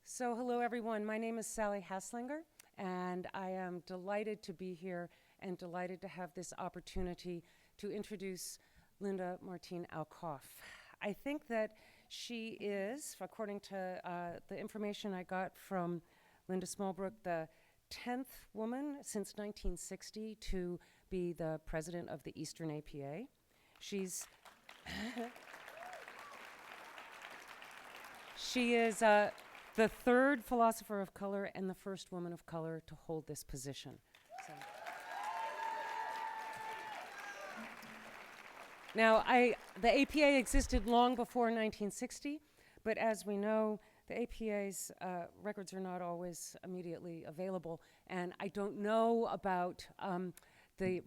So hello everyone, my name is Sally Haslanger and I am delighted to be here and delighted to have this opportunity to introduce Linda Martín-Alcoff. I think that she is, according to the information I got from Linda Smallbrook, the 10th woman since 1960 to be the president of the Eastern APA. She's she is the third philosopher of color and the first woman of color to hold this position. So. Now, the APA existed long before 1960, but as we know, the APA's records are not always immediately available, and I don't know about the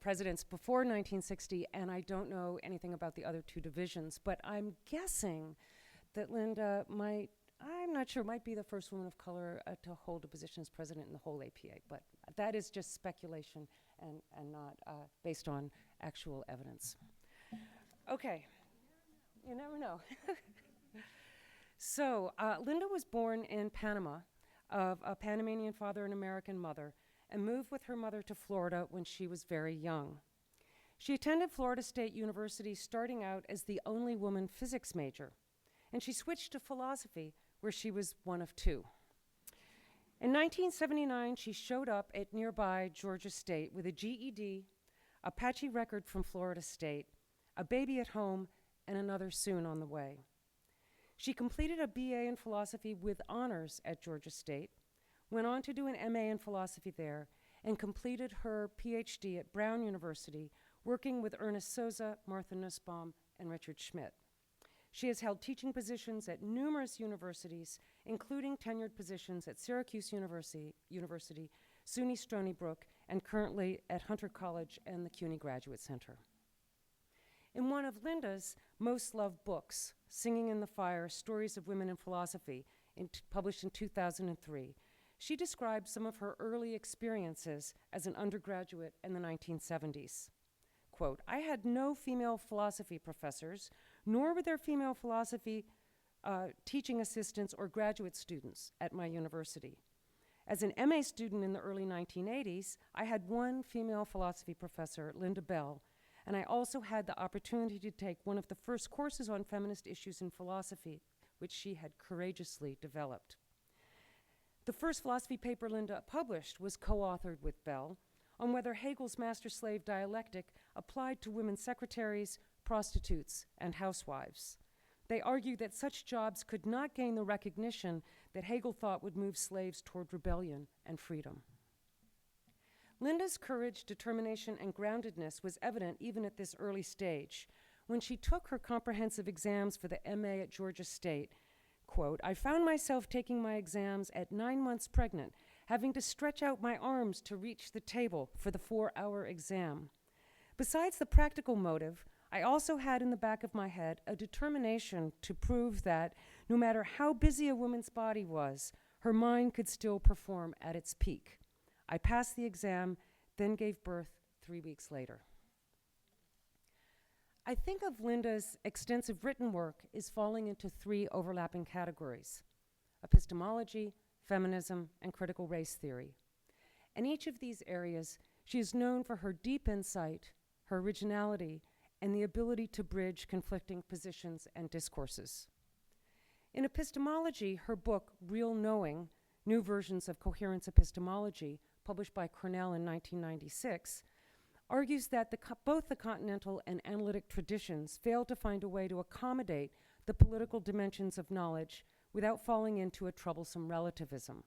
presidents before 1960, and I don't know anything about the other two divisions, but I'm guessing that Linda might be the first woman of color to hold a position as president in the whole APA, but that is just speculation and not based on actual evidence. Okay, you never know. So, Linda was born in Panama of a Panamanian father and American mother and moved with her mother to Florida when she was very young. She attended Florida State University starting out as the only woman physics major, and she switched to philosophy where she was one of two. In 1979, she showed up at nearby Georgia State with a GED, a patchy record from Florida State, a baby at home, and another soon on the way. She completed a BA in philosophy with honors at Georgia State, went on to do an MA in philosophy there, and completed her PhD at Brown University, working with Ernest Sosa, Martha Nussbaum, and Richard Schmidt. She has held teaching positions at numerous universities, including tenured positions at Syracuse University, SUNY Stony Brook, and currently at Hunter College and the CUNY Graduate Center. In one of Linda's most loved books, Singing in the Fire, Stories of Women in Philosophy, published in 2003, she describes some of her early experiences as an undergraduate in the 1970s. Quote, "I had no female philosophy professors, nor were there female philosophy teaching assistants or graduate students at my university. As an MA student in the early 1980s, I had one female philosophy professor, Linda Bell, and I also had the opportunity to take one of the first courses on feminist issues in philosophy, which she had courageously developed. The first philosophy paper Linda published was co-authored with Bell on whether Hegel's master-slave dialectic applied to women secretaries, prostitutes, and housewives. They argued that such jobs could not gain the recognition that Hegel thought would move slaves toward rebellion and freedom." Linda's courage, determination, and groundedness was evident even at this early stage. When she took her comprehensive exams for the MA at Georgia State, quote, "I found myself taking my exams at 9 months pregnant, having to stretch out my arms to reach the table for the 4-hour exam. Besides the practical motive, I also had in the back of my head a determination to prove that no matter how busy a woman's body was, her mind could still perform at its peak. I passed the exam, then gave birth 3 weeks later." I think of Linda's extensive written work as falling into 3 overlapping categories: epistemology, feminism, and critical race theory. In each of these areas, she is known for her deep insight, her originality, and the ability to bridge conflicting positions and discourses. In epistemology, her book, Real Knowing, New Versions of Coherence Epistemology, published by Cornell in 1996, argues that both the continental and analytic traditions fail to find a way to accommodate the political dimensions of knowledge without falling into a troublesome relativism.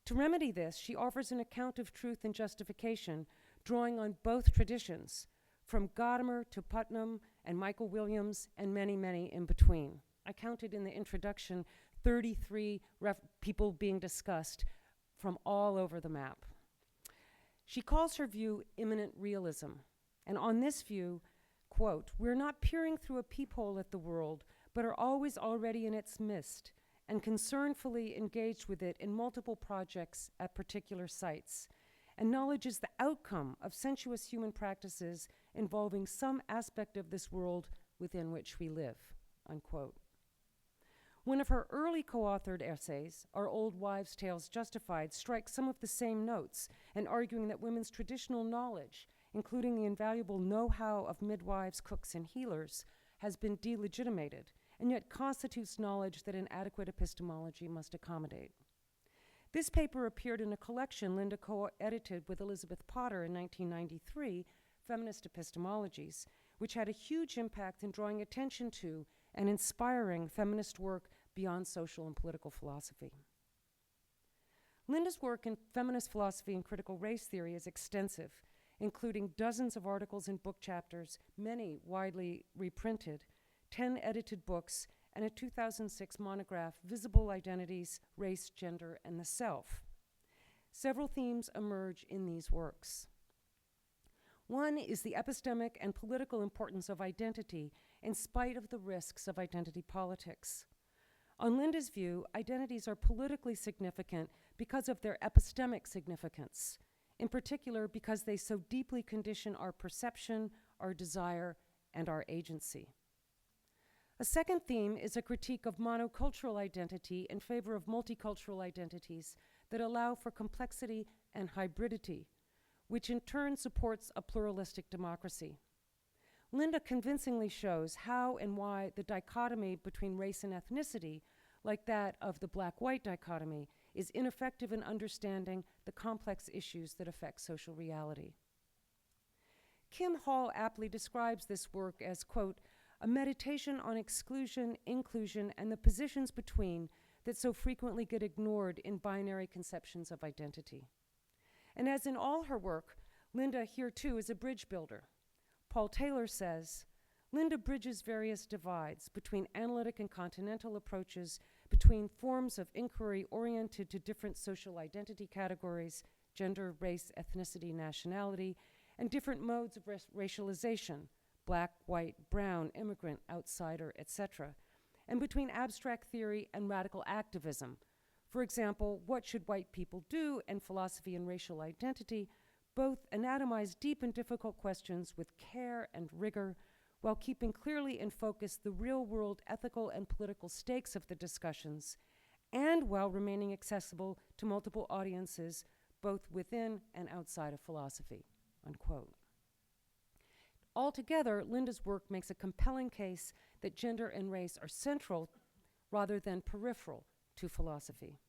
To remedy this, she offers an account of truth and justification, drawing on both traditions, from Gadamer to Putnam and Michael Williams and many, many in between. I counted in the introduction 33 people being discussed from all over the map. She calls her view immanent realism, and on this view, quote, "We're not peering through a peephole at the world, but are always already in its midst and concernfully engaged with it in multiple projects at particular sites. And knowledge is the outcome of sensuous human practices involving some aspect of this world within which we live," unquote. One of her early co-authored essays, Are Old Wives' Tales Justified?, strikes some of the same notes and arguing that women's traditional knowledge, including the invaluable know-how of midwives, cooks, and healers, has been delegitimated, and yet constitutes knowledge that an adequate epistemology must accommodate. This paper appeared in a collection Linda co-edited with Elizabeth Potter in 1993, Feminist Epistemologies, which had a huge impact in drawing attention to and inspiring feminist work beyond social and political philosophy. Linda's work in feminist philosophy and critical race theory is extensive, including dozens of articles and book chapters, many widely reprinted, 10 edited books, and a 2006 monograph, Visible Identities, Race, Gender, and the Self. Several themes emerge in these works. One is the epistemic and political importance of identity in spite of the risks of identity politics. On Linda's view, identities are politically significant because of their epistemic significance, in particular because they so deeply condition our perception, our desire, and our agency. A second theme is a critique of monocultural identity in favor of multicultural identities that allow for complexity and hybridity, which in turn supports a pluralistic democracy. Linda convincingly shows how and why the dichotomy between race and ethnicity, like that of the black-white dichotomy, is ineffective in understanding the complex issues that affect social reality. Kim Hall aptly describes this work as, quote, a meditation on exclusion, inclusion, and the positions between that so frequently get ignored in binary conceptions of identity. And as in all her work, Linda here too is a bridge builder. Paul Taylor says, Linda bridges various divides between analytic and continental approaches, between forms of inquiry oriented to different social identity categories, gender, race, ethnicity, nationality, and different modes of racialization, black, white, brown, immigrant, outsider, etc., and between abstract theory and radical activism. For example, What Should White People Do? And Philosophy and Racial Identity both anatomize deep and difficult questions with care and rigor, while keeping clearly in focus the real-world ethical and political stakes of the discussions, and while remaining accessible to multiple audiences, both within and outside of philosophy, unquote. Altogether, Linda's work makes a compelling case that gender and race are central rather than peripheral to philosophy.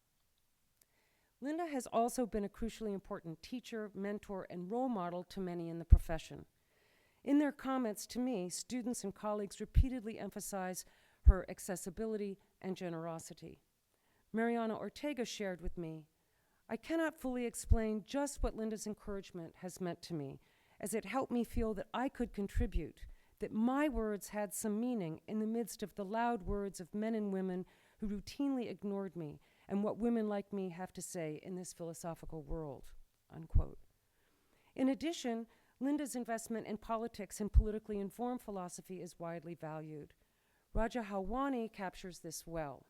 Linda has also been a crucially important teacher, mentor, and role model to many in the profession. In their comments to me, students and colleagues repeatedly emphasize her accessibility and generosity. Mariana Ortega shared with me, I cannot fully explain just what Linda's encouragement has meant to me, as it helped me feel that I could contribute, that my words had some meaning in the midst of the loud words of men and women who routinely ignored me and what women like me have to say in this philosophical world, unquote. In addition, Linda's investment in politics and politically informed philosophy is widely valued. Raja Halwani captures this well.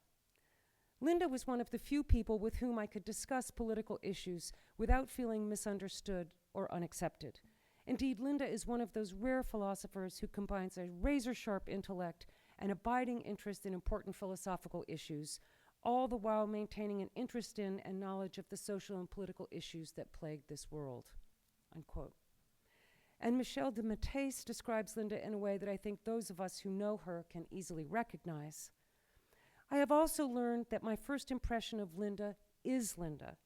Linda was one of the few people with whom I could discuss political issues without feeling misunderstood or unaccepted. Indeed, Linda is one of those rare philosophers who combines a razor-sharp intellect and abiding interest in important philosophical issues, all the while maintaining an interest in and knowledge of the social and political issues that plague this world, unquote. And Michel de Mattès describes Linda in a way that I think those of us who know her can easily recognize. I have also learned that my first impression of Linda is Linda.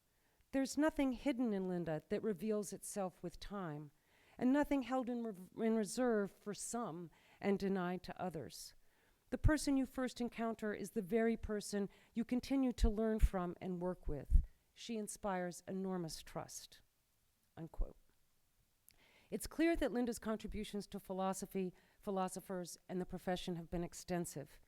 There's nothing hidden in Linda that reveals itself with time, and nothing held in reserve for some and denied to others. The person you first encounter is the very person you continue to learn from and work with. She inspires enormous trust, unquote. It's clear that Linda's contributions to philosophy, philosophers, and the profession have been extensive.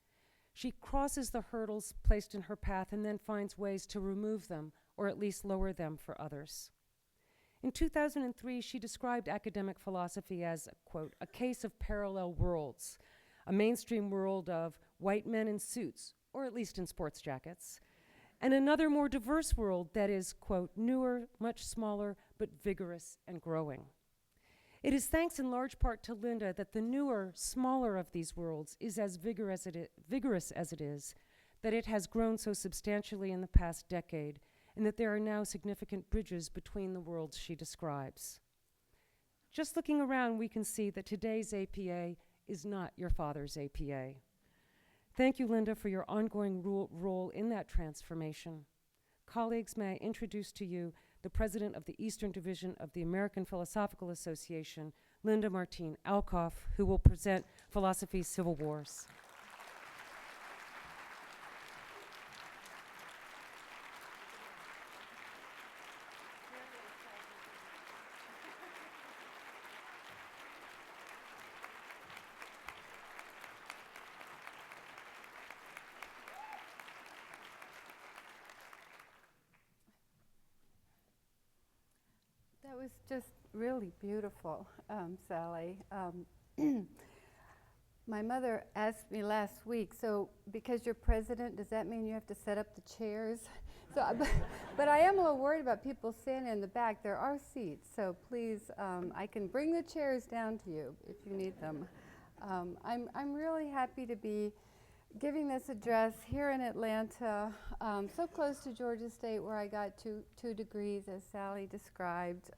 She crosses the hurdles placed in her path and then finds ways to remove them, or at least lower them for others. In 2003, she described academic philosophy as, quote, a case of parallel worlds, a mainstream world of white men in suits, or at least in sports jackets, and another more diverse world that is, quote, newer, much smaller, but vigorous and growing. It is thanks in large part to Linda that the newer, smaller of these worlds is as vigorous as it is, that it has grown so substantially in the past decade, and that there are now significant bridges between the worlds she describes. Just looking around, we can see that today's APA is not your father's APA. Thank you, Linda, for your ongoing role in that transformation. Colleagues, may I introduce to you the president of the Eastern Division of the American Philosophical Association, Linda Martín-Alcoff, who will present Philosophy's Civil Wars. That was just really beautiful, Sally. My mother asked me last week, so because you're president, does that mean you have to set up the chairs? So, but I am a little worried about people standing in the back. There are seats, so please, I can bring the chairs down to you if you need them. I'm really happy to be giving this address here in Atlanta, so close to Georgia State, where I got two degrees, as Sally described.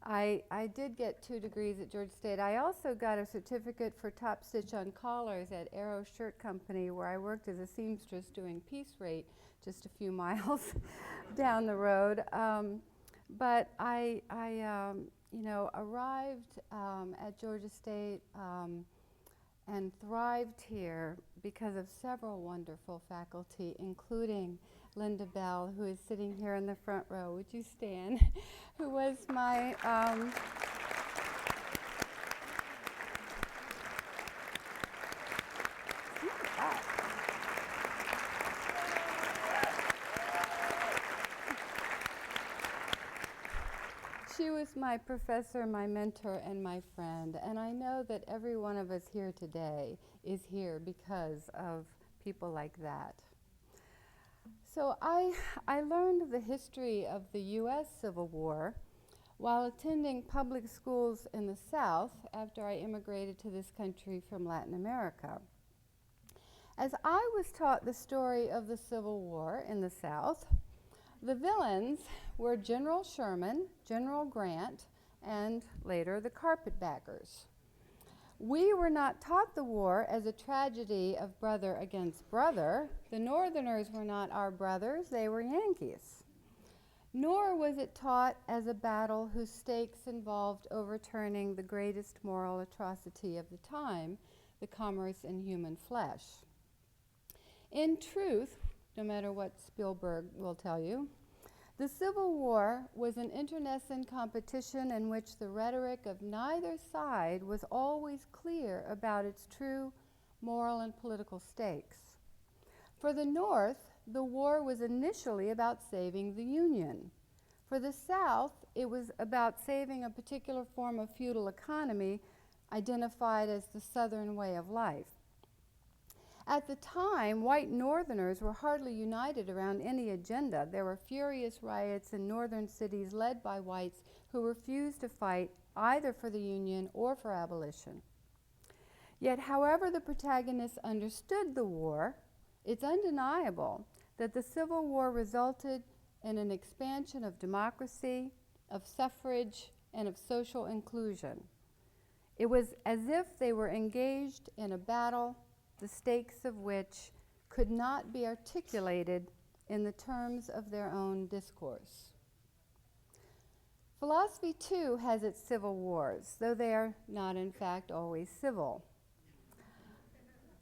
I did get 2 degrees at Georgia State. I also got a certificate for top stitch on collars at Arrow Shirt Company, where I worked as a seamstress doing piece rate just a few miles down the road. But I arrived at Georgia State and thrived here because of several wonderful faculty, including Linda Bell, who is sitting here in the front row. Would you stand? Who was my she was my professor, my mentor, and my friend. And I know that every one of us here today is here because of people like that. So I learned the history of the U.S. Civil War while attending public schools in the South after I immigrated to this country from Latin America. As I was taught the story of the Civil War in the South, the villains were General Sherman, General Grant, and later the Carpetbaggers. We were not taught the war as a tragedy of brother against brother. The Northerners were not our brothers, they were Yankees. Nor was it taught as a battle whose stakes involved overturning the greatest moral atrocity of the time, the commerce in human flesh. In truth, no matter what Spielberg will tell you, the Civil War was an internecine competition in which the rhetoric of neither side was always clear about its true moral and political stakes. For the North, the war was initially about saving the Union. For the South, it was about saving a particular form of feudal economy identified as the Southern way of life. At the time, white Northerners were hardly united around any agenda. There were furious riots in northern cities led by whites who refused to fight either for the Union or for abolition. Yet, however the protagonists understood the war, it's undeniable that the Civil War resulted in an expansion of democracy, of suffrage, and of social inclusion. It was as if they were engaged in a battle, the stakes of which could not be articulated in the terms of their own discourse. Philosophy, too, has its civil wars, though they are not, in fact, always civil.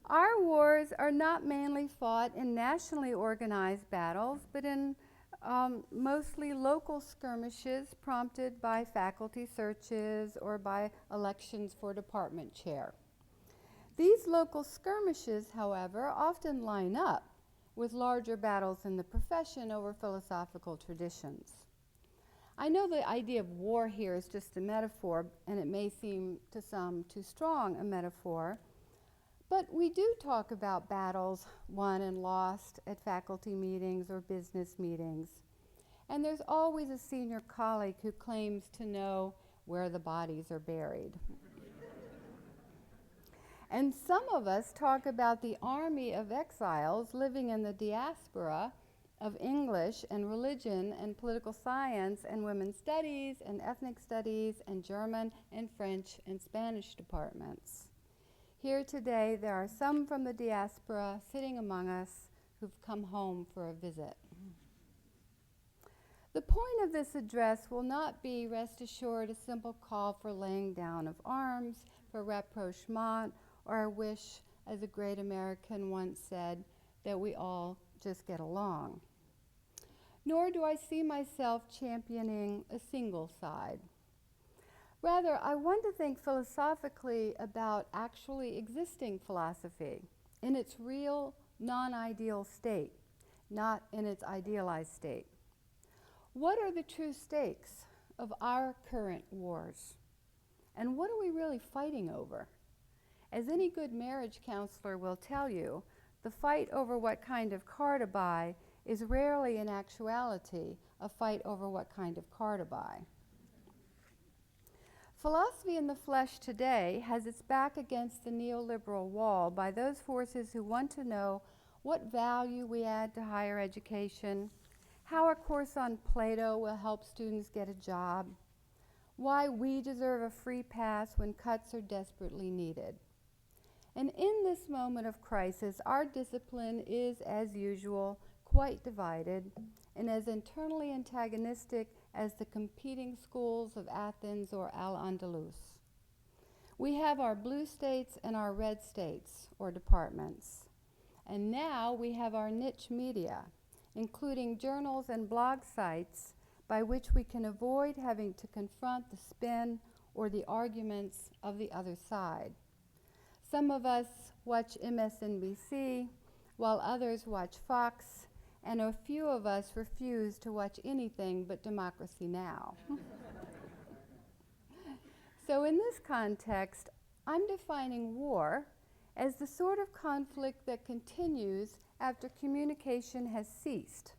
Our wars are not mainly fought in nationally organized battles, but in mostly local skirmishes prompted by faculty searches or by elections for department chair. These local skirmishes, however, often line up with larger battles in the profession over philosophical traditions. I know the idea of war here is just a metaphor, and it may seem to some too strong a metaphor, but we do talk about battles won and lost at faculty meetings or business meetings. And there's always a senior colleague who claims to know where the bodies are buried. And some of us talk about the army of exiles living in the diaspora of English and religion and political science and women's studies and ethnic studies and German and French and Spanish departments. Here today, there are some from the diaspora sitting among us who've come home for a visit. The point of this address will not be, rest assured, a simple call for laying down of arms, for rapprochement, or a wish, as a great American once said, that we all just get along. Nor do I see myself championing a single side. Rather, I want to think philosophically about actually existing philosophy in its real, non-ideal state, not in its idealized state. What are the true stakes of our current wars? And what are we really fighting over? As any good marriage counselor will tell you, the fight over what kind of car to buy is rarely in actuality a fight over what kind of car to buy. Philosophy in the flesh today has its back against the neoliberal wall by those forces who want to know what value we add to higher education, how a course on Plato will help students get a job, why we deserve a free pass when cuts are desperately needed. And in this moment of crisis, our discipline is, as usual, quite divided and as internally antagonistic as the competing schools of Athens or Al-Andalus. We have our blue states and our red states, or departments. And now we have our niche media, including journals and blog sites by which we can avoid having to confront the spin or the arguments of the other side. Some of us watch MSNBC, while others watch Fox, and a few of us refuse to watch anything but Democracy Now! So in this context, I'm defining war as the sort of conflict that continues after communication has ceased,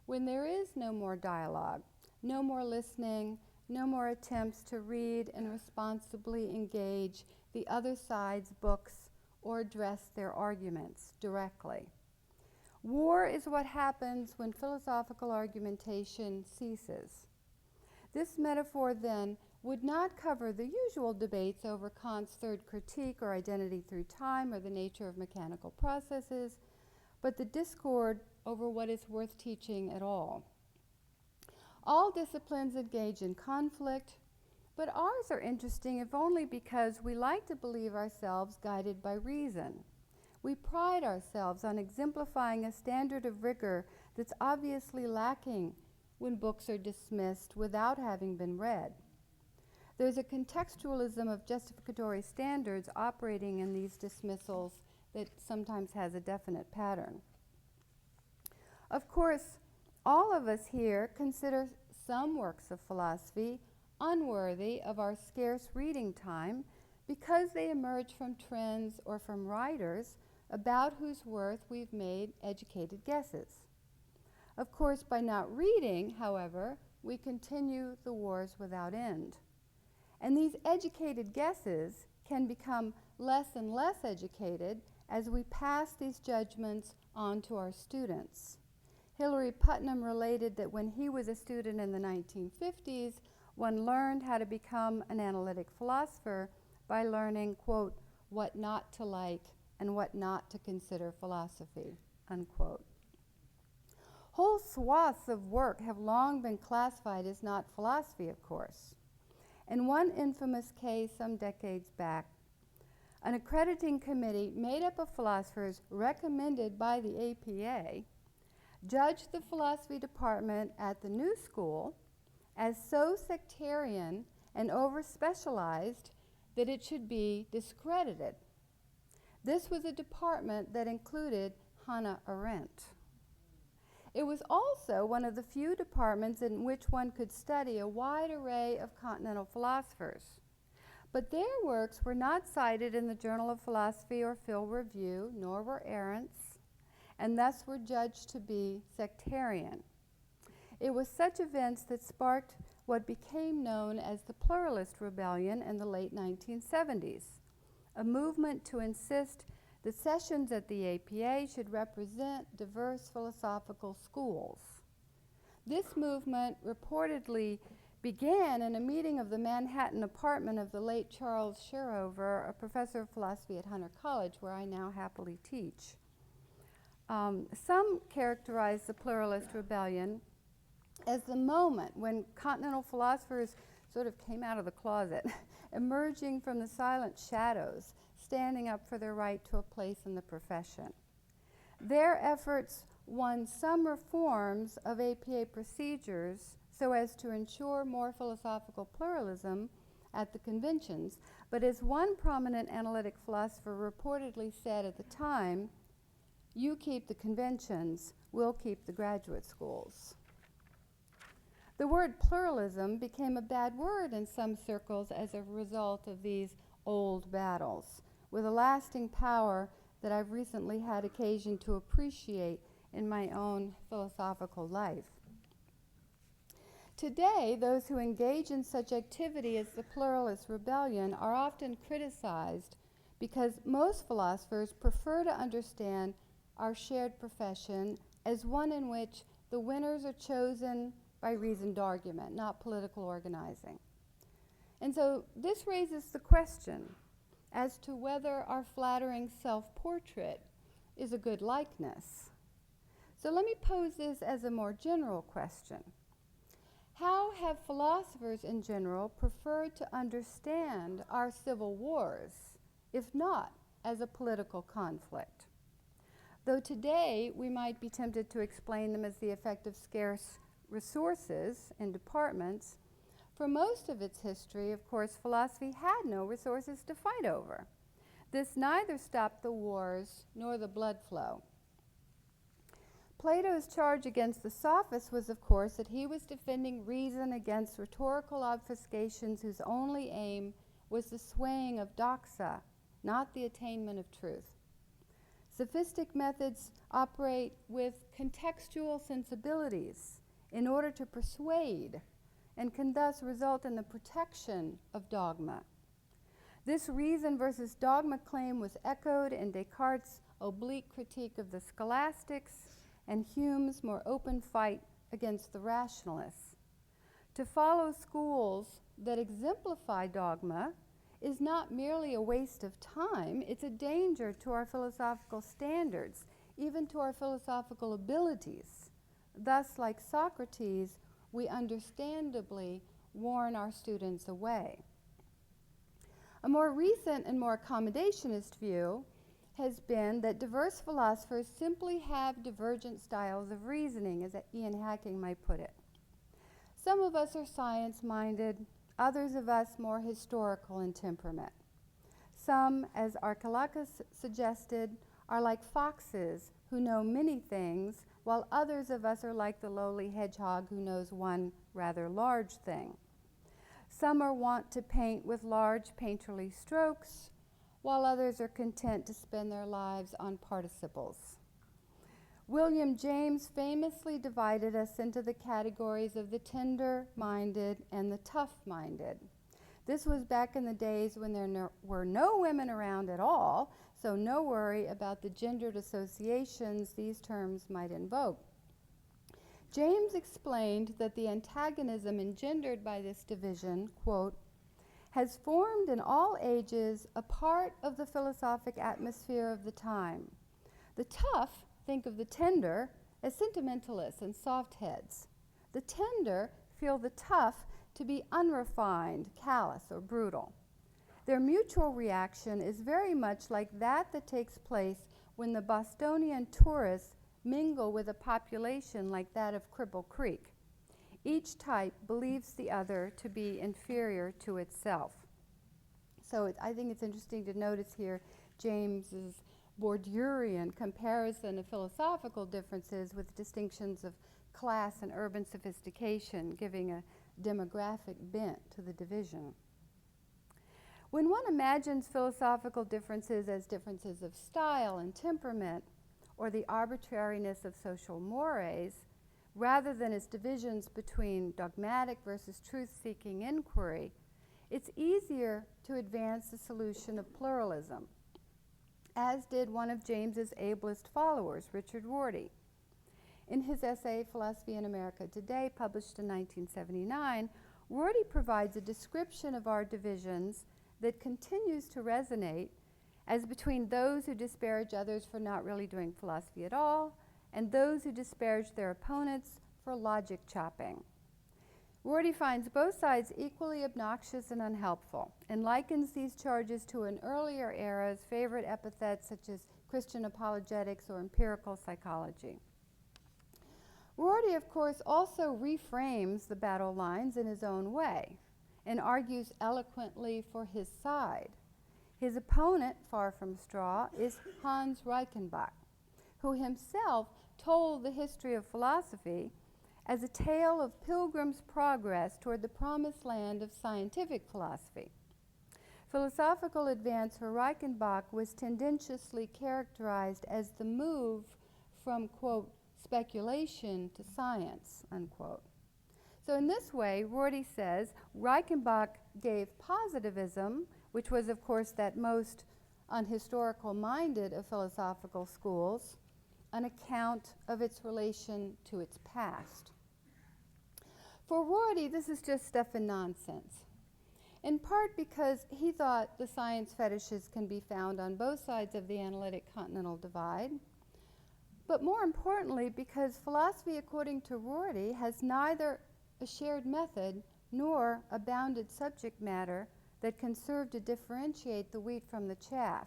when there is no more dialogue, no more listening, no more attempts to read and responsibly engage the other side's books or address their arguments directly. War is what happens when philosophical argumentation ceases. This metaphor, then, would not cover the usual debates over Kant's third critique or identity through time or the nature of mechanical processes, but the discord over what is worth teaching at all. All disciplines engage in conflict, but ours are interesting if only because we like to believe ourselves guided by reason. We pride ourselves on exemplifying a standard of rigor that's obviously lacking when books are dismissed without having been read. There's a contextualism of justificatory standards operating in these dismissals that sometimes has a definite pattern. Of course, all of us here consider some works of philosophy unworthy of our scarce reading time because they emerge from trends or from writers about whose worth we've made educated guesses. Of course, by not reading, however, we continue the wars without end. And these educated guesses can become less and less educated as we pass these judgments on to our students. Hilary Putnam related that when he was a student in the 1950s, one learned how to become an analytic philosopher by learning, quote, what not to like and what not to consider philosophy, unquote. Whole swaths of work have long been classified as not philosophy, of course. In one infamous case some decades back, an accrediting committee made up of philosophers recommended by the APA judged the philosophy department at the New School as so sectarian and over-specialized that it should be discredited. This was a department that included Hannah Arendt. It was also one of the few departments in which one could study a wide array of continental philosophers. But their works were not cited in the Journal of Philosophy or Phil Review, nor were Arendt's, and thus were judged to be sectarian. It was such events that sparked what became known as the Pluralist Rebellion in the late 1970s, a movement to insist that sessions at the APA should represent diverse philosophical schools. This movement reportedly began in a meeting of the Manhattan apartment of the late Charles Sherover, a professor of philosophy at Hunter College, where I now happily teach. Some characterize the pluralist rebellion as the moment when continental philosophers sort of came out of the closet, emerging from the silent shadows, standing up for their right to a place in the profession. Their efforts won some reforms of APA procedures so as to ensure more philosophical pluralism at the conventions, but as one prominent analytic philosopher reportedly said at the time, "You keep the conventions, we'll keep the graduate schools." The word pluralism became a bad word in some circles as a result of these old battles, with a lasting power that I've recently had occasion to appreciate in my own philosophical life. Today, those who engage in such activity as the pluralist rebellion are often criticized because most philosophers prefer to understand our shared profession as one in which the winners are chosen by reasoned argument, not political organizing. And so this raises the question as to whether our flattering self-portrait is a good likeness. So let me pose this as a more general question. How have philosophers in general preferred to understand our civil wars, if not as a political conflict? Though today we might be tempted to explain them as the effect of scarce resources in departments, for most of its history, of course, philosophy had no resources to fight over. This neither stopped the wars nor the blood flow. Plato's charge against the sophists was, of course, that he was defending reason against rhetorical obfuscations whose only aim was the swaying of doxa, not the attainment of truth. Sophistic methods operate with contextual sensibilities in order to persuade and can thus result in the protection of dogma. This reason versus dogma claim was echoed in Descartes' oblique critique of the scholastics and Hume's more open fight against the rationalists. To follow schools that exemplify dogma is not merely a waste of time, it's a danger to our philosophical standards, even to our philosophical abilities. Thus, like Socrates, we understandably warn our students away. A more recent and more accommodationist view has been that diverse philosophers simply have divergent styles of reasoning, as Ian Hacking might put it. Some of us are science-minded, others of us more historical in temperament. Some, as Archilochus suggested, are like foxes who know many things, while others of us are like the lowly hedgehog who knows one rather large thing. Some are wont to paint with large painterly strokes, while others are content to spend their lives on participles. William James famously divided us into the categories of the tender-minded and the tough-minded. This was back in the days when there were no women around at all, so no worry about the gendered associations these terms might invoke. James explained that the antagonism engendered by this division, quote, has formed in all ages a part of the philosophic atmosphere of the time. The tough think of the tender as sentimentalists and soft heads. The tender feel the tough to be unrefined, callous, or brutal. Their mutual reaction is very much like that takes place when the Bostonian tourists mingle with a population like that of Cripple Creek. Each type believes the other to be inferior to itself. So I think it's interesting to notice here James's Bourdieuian comparison of philosophical differences with distinctions of class and urban sophistication, giving a demographic bent to the division. When one imagines philosophical differences as differences of style and temperament, or the arbitrariness of social mores, rather than as divisions between dogmatic versus truth-seeking inquiry, it's easier to advance the solution of pluralism, as did one of James's ablest followers, Richard Rorty. In his essay, Philosophy in America Today, published in 1979, Rorty provides a description of our divisions that continues to resonate as between those who disparage others for not really doing philosophy at all and those who disparage their opponents for logic chopping. Rorty finds both sides equally obnoxious and unhelpful and likens these charges to an earlier era's favorite epithets such as Christian apologetics or empirical psychology. Rorty, of course, also reframes the battle lines in his own way and argues eloquently for his side. His opponent, far from straw, is Hans Reichenbach, who himself told the history of philosophy as a tale of pilgrim's progress toward the promised land of scientific philosophy. Philosophical advance for Reichenbach was tendentiously characterized as the move from, quote, speculation to science, unquote. So in this way, Rorty says, Reichenbach gave positivism, which was, of course, that most unhistorical-minded of philosophical schools, an account of its relation to its past. For Rorty, this is just stuff and nonsense, in part because he thought the science fetishes can be found on both sides of the analytic continental divide, but more importantly because philosophy, according to Rorty, has neither a shared method nor a bounded subject matter that can serve to differentiate the wheat from the chaff.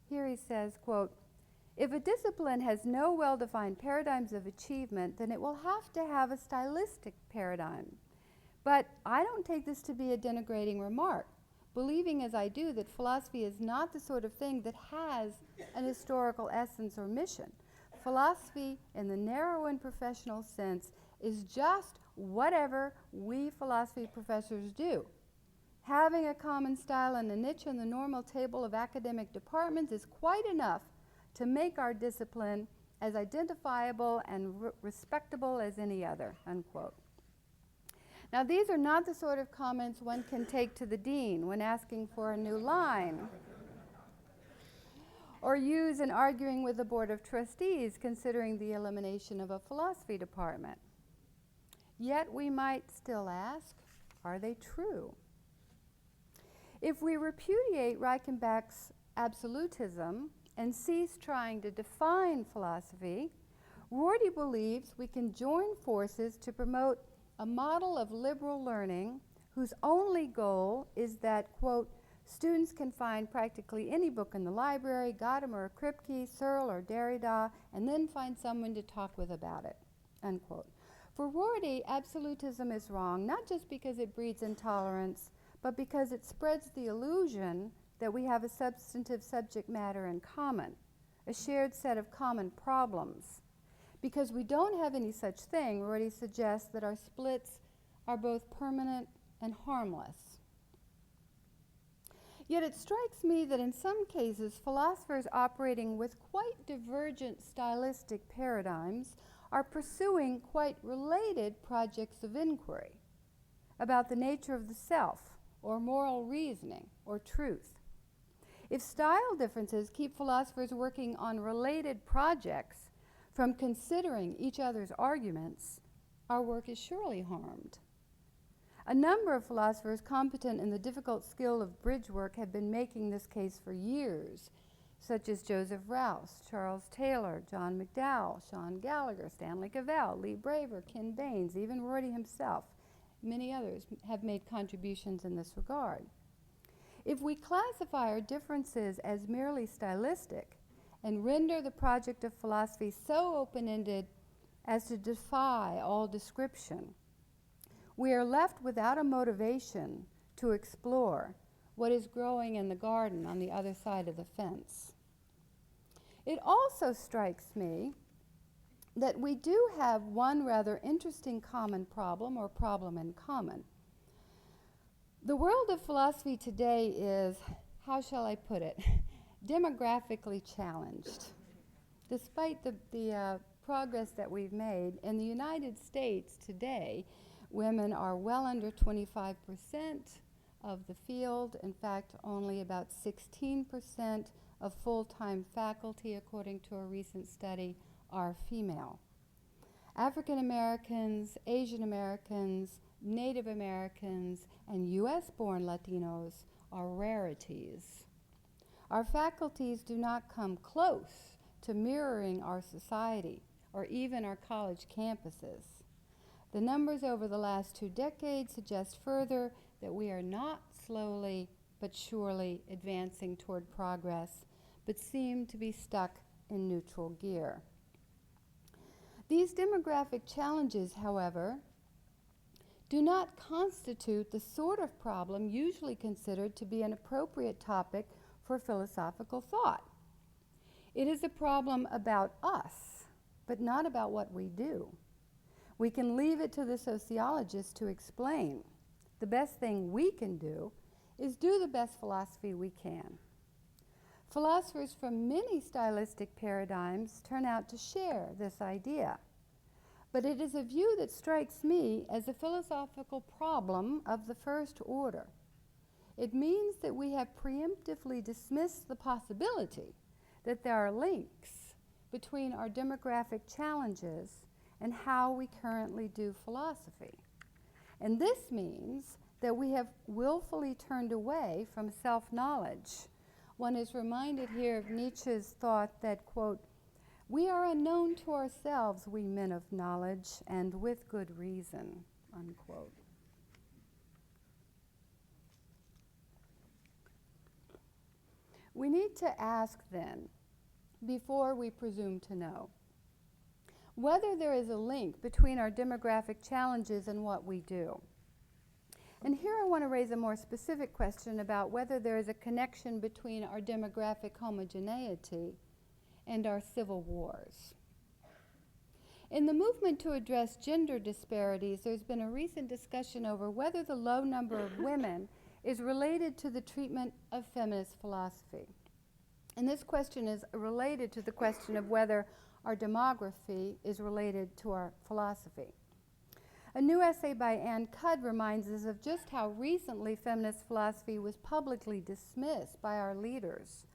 Here he says, quote, if a discipline has no well-defined paradigms of achievement, then it will have to have a stylistic paradigm. But I don't take this to be a denigrating remark, believing as I do that philosophy is not the sort of thing that has an historical essence or mission. Philosophy, in the narrow and professional sense, is just whatever we philosophy professors do. Having a common style and a niche in the normal table of academic departments is quite enough to make our discipline as identifiable and respectable as any other, unquote. Now, these are not the sort of comments one can take to the dean when asking for a new line, or use in arguing with the Board of Trustees considering the elimination of a philosophy department. Yet we might still ask, are they true? If we repudiate Reichenbach's absolutism and cease trying to define philosophy, Rorty believes we can join forces to promote a model of liberal learning whose only goal is that, quote, students can find practically any book in the library, Gadamer or Kripke, Searle or Derrida, and then find someone to talk with about it, unquote. For Rorty, absolutism is wrong, not just because it breeds intolerance, but because it spreads the illusion that we have a substantive subject matter in common, a shared set of common problems. Because we don't have any such thing, Rorty suggests that our splits are both permanent and harmless. Yet it strikes me that in some cases, philosophers operating with quite divergent stylistic paradigms are pursuing quite related projects of inquiry about the nature of the self, or moral reasoning, or truth. If style differences keep philosophers working on related projects from considering each other's arguments, our work is surely harmed. A number of philosophers competent in the difficult skill of bridge work have been making this case for years, such as Joseph Rouse, Charles Taylor, John McDowell, Sean Gallagher, Stanley Cavell, Lee Braver, Ken Baines, even Rorty himself. Many others have made contributions in this regard. If we classify our differences as merely stylistic and render the project of philosophy so open-ended as to defy all description, we are left without a motivation to explore what is growing in the garden on the other side of the fence. It also strikes me that we do have one rather interesting common problem, or problem in common. The world of philosophy today is, how shall I put it, demographically challenged. Despite the progress that we've made, in the United States today, women are well under 25% of the field. In fact, only about 16% of full-time faculty, according to a recent study, are female. African Americans, Asian Americans, Native Americans, and US-born Latinos are rarities. Our faculties do not come close to mirroring our society or even our college campuses. The numbers over the last 2 decades suggest further that we are not slowly but surely advancing toward progress, but seem to be stuck in neutral gear. These demographic challenges, however, do not constitute the sort of problem usually considered to be an appropriate topic for philosophical thought. It is a problem about us, but not about what we do. We can leave it to the sociologists to explain. The best thing we can do is do the best philosophy we can. Philosophers from many stylistic paradigms turn out to share this idea. But it is a view that strikes me as a philosophical problem of the first order. It means that we have preemptively dismissed the possibility that there are links between our demographic challenges and how we currently do philosophy. And this means that we have willfully turned away from self-knowledge. One is reminded here of Nietzsche's thought that, quote, "We are unknown to ourselves, we men of knowledge, and with good reason," unquote. We need to ask then, before we presume to know, whether there is a link between our demographic challenges and what we do. And here I want to raise a more specific question about whether there is a connection between our demographic homogeneity and our civil wars. In the movement to address gender disparities, there's been a recent discussion over whether the low number of women is related to the treatment of feminist philosophy. And this question is related to the question of whether our demography is related to our philosophy. A new essay by Ann Cudd reminds us of just how recently feminist philosophy was publicly dismissed by our leaders.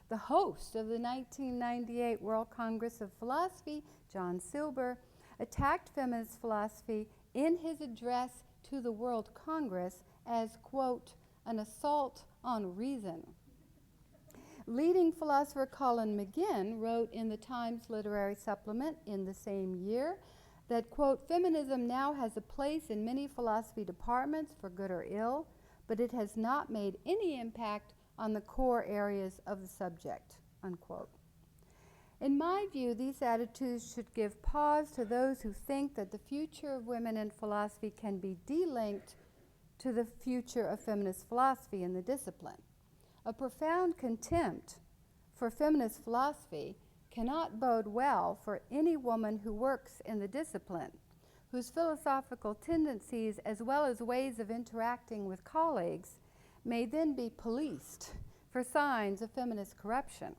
The host of the 1998 World Congress of Philosophy, John Silber, attacked feminist philosophy in his address to the World Congress as, quote, "an assault on reason." Leading philosopher Colin McGinn wrote in the Times Literary Supplement in the same year that, quote, "Feminism now has a place in many philosophy departments for good or ill, but it has not made any impact on the core areas of the subject," unquote. In my view, these attitudes should give pause to those who think that the future of women in philosophy can be delinked to the future of feminist philosophy in the discipline. A profound contempt for feminist philosophy cannot bode well for any woman who works in the discipline, whose philosophical tendencies as well as ways of interacting with colleagues may then be policed for signs of feminist corruption.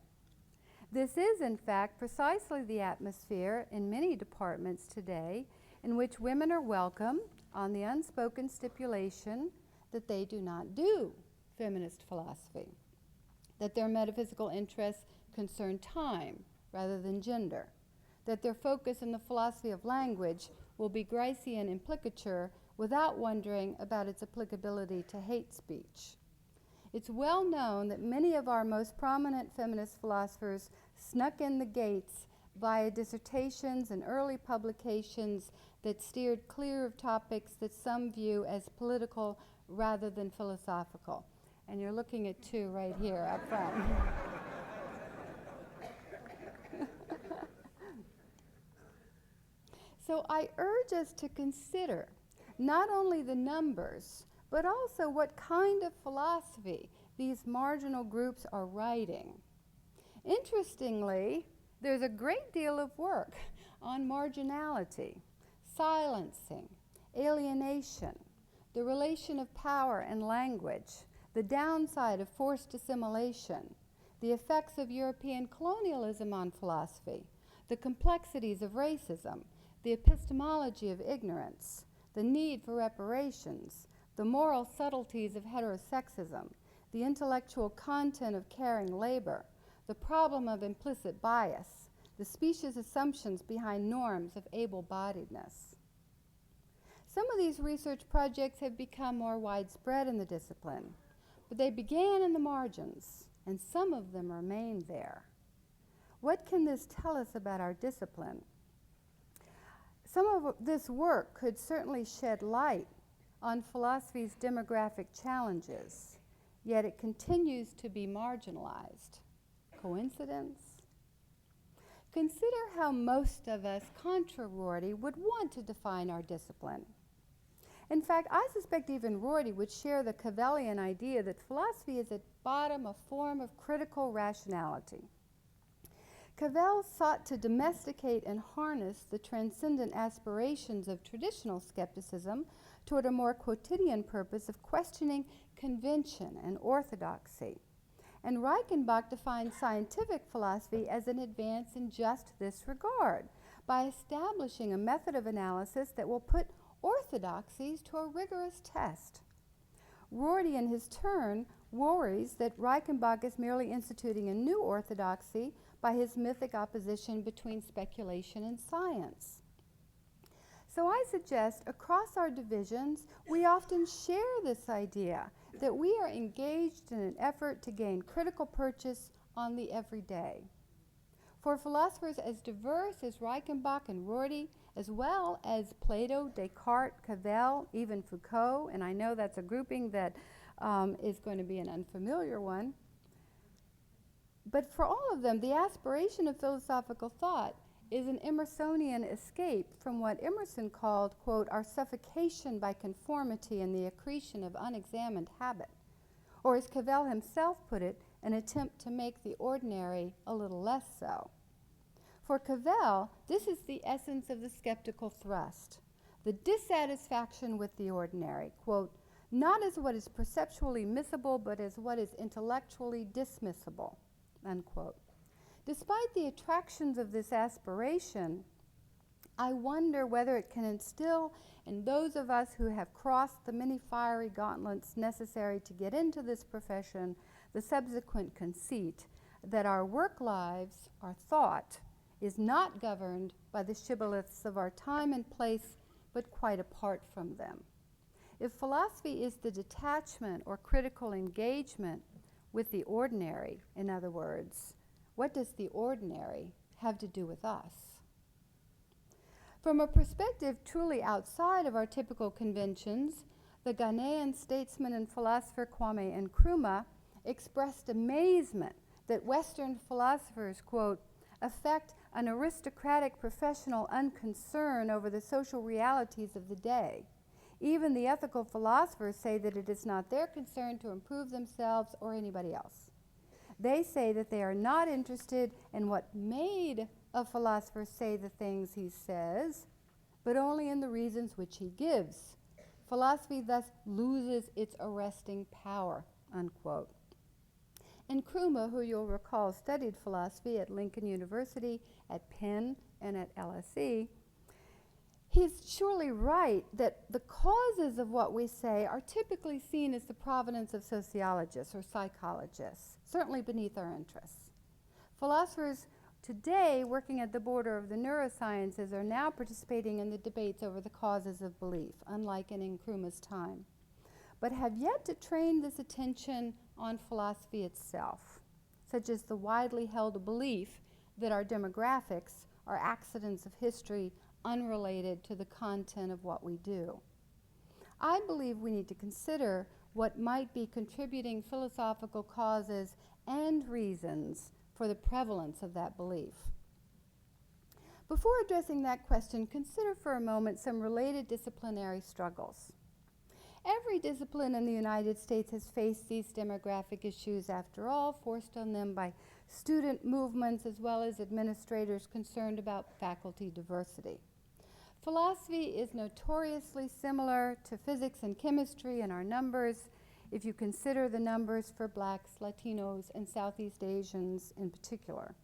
This is, in fact, precisely the atmosphere in many departments today in which women are welcome on the unspoken stipulation that they do not do feminist philosophy, that their metaphysical interests concern time rather than gender, that their focus in the philosophy of language will be Gricean implicature without wondering about its applicability to hate speech. It's well known that many of our most prominent feminist philosophers snuck in the gates via dissertations and early publications that steered clear of topics that some view as political rather than philosophical. And you're looking at two right here up front. So I urge us to consider not only the numbers, but also what kind of philosophy these marginal groups are writing. Interestingly, there's a great deal of work on marginality, silencing, alienation, the relation of power and language, the downside of forced assimilation, the effects of European colonialism on philosophy, the complexities of racism, the epistemology of ignorance, the need for reparations, the moral subtleties of heterosexism, the intellectual content of caring labor, the problem of implicit bias, the specious assumptions behind norms of able-bodiedness. Some of these research projects have become more widespread in the discipline, but they began in the margins, and some of them remain there. What can this tell us about our discipline? Some of this work could certainly shed light on philosophy's demographic challenges, yet it continues to be marginalized. Coincidence? Consider how most of us, contra Rorty, would want to define our discipline. In fact, I suspect even Rorty would share the Cavellian idea that philosophy is at bottom a form of critical rationality. Cavell sought to domesticate and harness the transcendent aspirations of traditional skepticism toward a more quotidian purpose of questioning convention and orthodoxy. And Reichenbach defined scientific philosophy as an advance in just this regard, by establishing a method of analysis that will put orthodoxies to a rigorous test. Rorty, in his turn, worries that Reichenbach is merely instituting a new orthodoxy by his mythic opposition between speculation and science. So I suggest across our divisions, we often share this idea that we are engaged in an effort to gain critical purchase on the everyday. For philosophers as diverse as Reichenbach and Rorty, as well as Plato, Descartes, Cavell, even Foucault, and I know that's a grouping that is going to be an unfamiliar one, but for all of them, the aspiration of philosophical thought is an Emersonian escape from what Emerson called, quote, our suffocation by conformity and the accretion of unexamined habit, or as Cavell himself put it, an attempt to make the ordinary a little less so. For Cavell, this is the essence of the skeptical thrust, the dissatisfaction with the ordinary, quote, not as what is perceptually missable, but as what is intellectually dismissible, unquote. Despite the attractions of this aspiration, I wonder whether it can instill in those of us who have crossed the many fiery gauntlets necessary to get into this profession the subsequent conceit that our work lives, our thought, is not governed by the shibboleths of our time and place, but quite apart from them. If philosophy is the detachment or critical engagement with the ordinary, in other words, what does the ordinary have to do with us? From a perspective truly outside of our typical conventions, the Ghanaian statesman and philosopher Kwame Nkrumah expressed amazement that Western philosophers, quote, affect an aristocratic professional unconcern over the social realities of the day. Even the ethical philosophers say that it is not their concern to improve themselves or anybody else. They say that they are not interested in what made a philosopher say the things he says, but only in the reasons which he gives. Philosophy thus loses its arresting power, unquote. Nkrumah, who you'll recall studied philosophy at Lincoln University, at Penn, and at LSE, he's surely right that the causes of what we say are typically seen as the provenance of sociologists or psychologists, certainly beneath our interests. Philosophers today working at the border of the neurosciences are now participating in the debates over the causes of belief, unlike in Nkrumah's time, but have yet to train this attention on philosophy itself, such as the widely held belief that our demographics are accidents of history unrelated to the content of what we do. I believe we need to consider what might be contributing philosophical causes and reasons for the prevalence of that belief. Before addressing that question, consider for a moment some related disciplinary struggles. Every discipline in the United States has faced these demographic issues, after all, forced on them by student movements as well as administrators concerned about faculty diversity. Philosophy is notoriously similar to physics and chemistry in our numbers, if you consider the numbers for blacks, Latinos, and Southeast Asians in particular.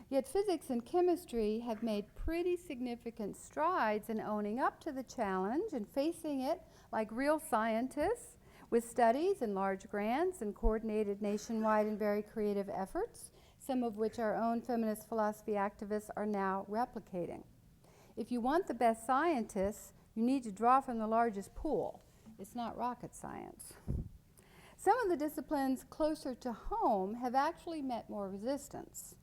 Yet physics and chemistry have made pretty significant strides in owning up to the challenge and facing it like real scientists, with studies and large grants and coordinated nationwide and very creative efforts, some of which our own feminist philosophy activists are now replicating. If you want the best scientists, you need to draw from the largest pool. It's not rocket science. Some of the disciplines closer to home have actually met more resistance.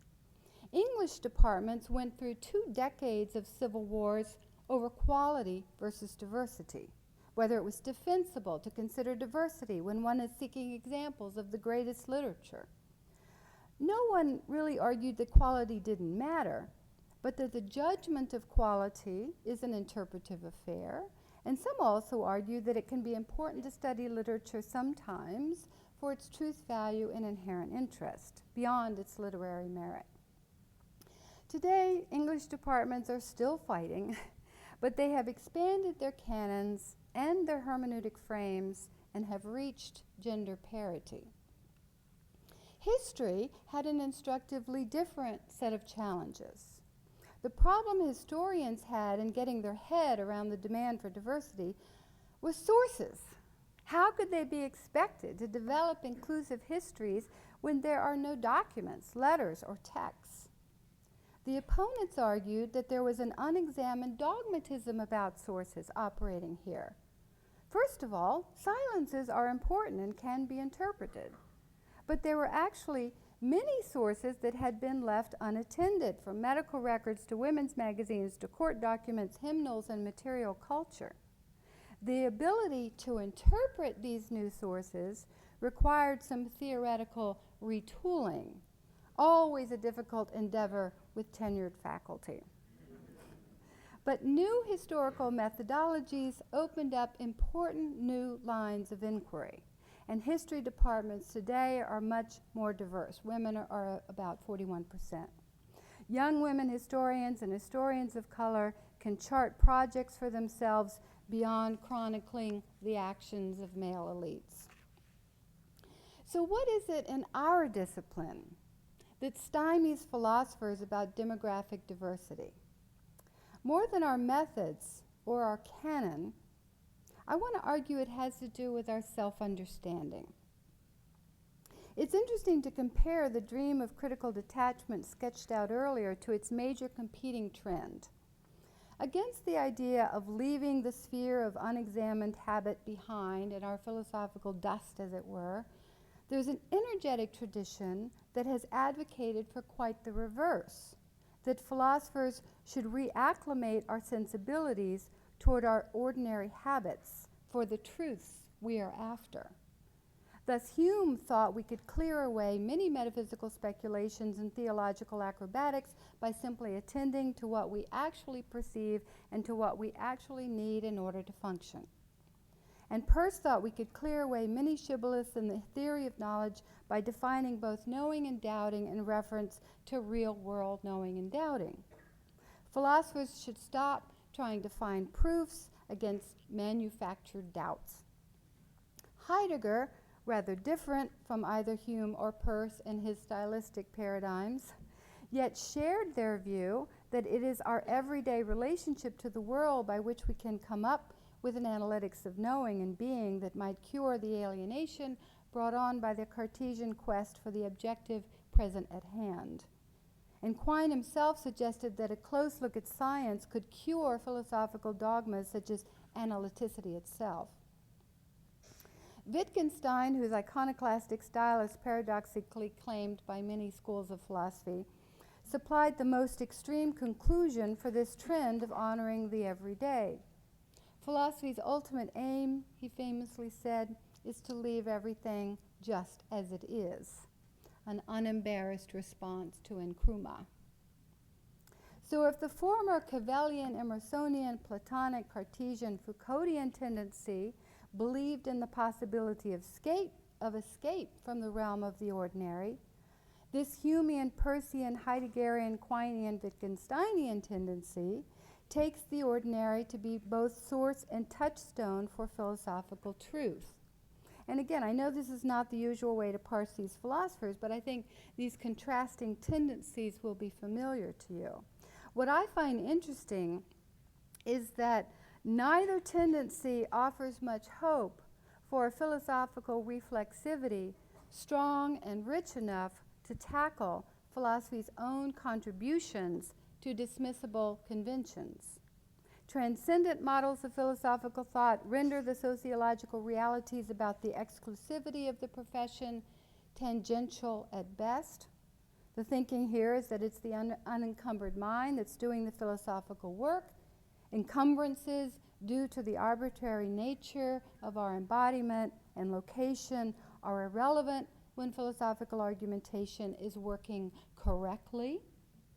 English departments went through 2 decades of civil wars over quality versus diversity, whether it was defensible to consider diversity when one is seeking examples of the greatest literature. No one really argued that quality didn't matter, but that the judgment of quality is an interpretive affair, and some also argued that it can be important to study literature sometimes for its truth value and inherent interest, beyond its literary merit. Today, English departments are still fighting, but they have expanded their canons and their hermeneutic frames and have reached gender parity. History had an instructively different set of challenges. The problem historians had in getting their head around the demand for diversity was sources. How could they be expected to develop inclusive histories when there are no documents, letters, or texts? The opponents argued that there was an unexamined dogmatism about sources operating here. First of all, silences are important and can be interpreted. But there were actually many sources that had been left unattended, from medical records to women's magazines to court documents, hymnals, and material culture. The ability to interpret these new sources required some theoretical retooling, always a difficult endeavor with tenured faculty. But new historical methodologies opened up important new lines of inquiry. And history departments today are much more diverse. Women are about 41%. Young women historians and historians of color can chart projects for themselves beyond chronicling the actions of male elites. So what is it in our discipline that stymies philosophers about demographic diversity? More than our methods or our canon, I want to argue it has to do with our self-understanding. It's interesting to compare the dream of critical detachment sketched out earlier to its major competing trend. Against the idea of leaving the sphere of unexamined habit behind in our philosophical dust, as it were, there's an energetic tradition that has advocated for quite the reverse, that philosophers should reacclimate our sensibilities toward our ordinary habits for the truths we are after. Thus, Hume thought we could clear away many metaphysical speculations and theological acrobatics by simply attending to what we actually perceive and to what we actually need in order to function. And Peirce thought we could clear away many shibboleths in the theory of knowledge by defining both knowing and doubting in reference to real-world knowing and doubting. Philosophers should stop trying to find proofs against manufactured doubts. Heidegger, rather different from either Hume or Peirce in his stylistic paradigms, yet shared their view that it is our everyday relationship to the world by which we can come up with an analytics of knowing and being that might cure the alienation brought on by the Cartesian quest for the objective present at hand. And Quine himself suggested that a close look at science could cure philosophical dogmas such as analyticity itself. Wittgenstein, whose iconoclastic style is paradoxically claimed by many schools of philosophy, supplied the most extreme conclusion for this trend of honoring the everyday. Philosophy's ultimate aim, he famously said, is to leave everything just as it is, an unembarrassed response to enchroma. So if the former Cavelian, Emersonian, Platonic, Cartesian, Foucauldian tendency believed in the possibility of escape from the realm of the ordinary, this Humean, Peircean, Heideggerian, Quinean, Wittgensteinian tendency takes the ordinary to be both source and touchstone for philosophical truth. And again, I know this is not the usual way to parse these philosophers, but I think these contrasting tendencies will be familiar to you. What I find interesting is that neither tendency offers much hope for a philosophical reflexivity strong and rich enough to tackle philosophy's own contributions to dismissible conventions. Transcendent models of philosophical thought render the sociological realities about the exclusivity of the profession tangential at best. The thinking here is that it's the unencumbered mind that's doing the philosophical work. Encumbrances due to the arbitrary nature of our embodiment and location are irrelevant when philosophical argumentation is working correctly.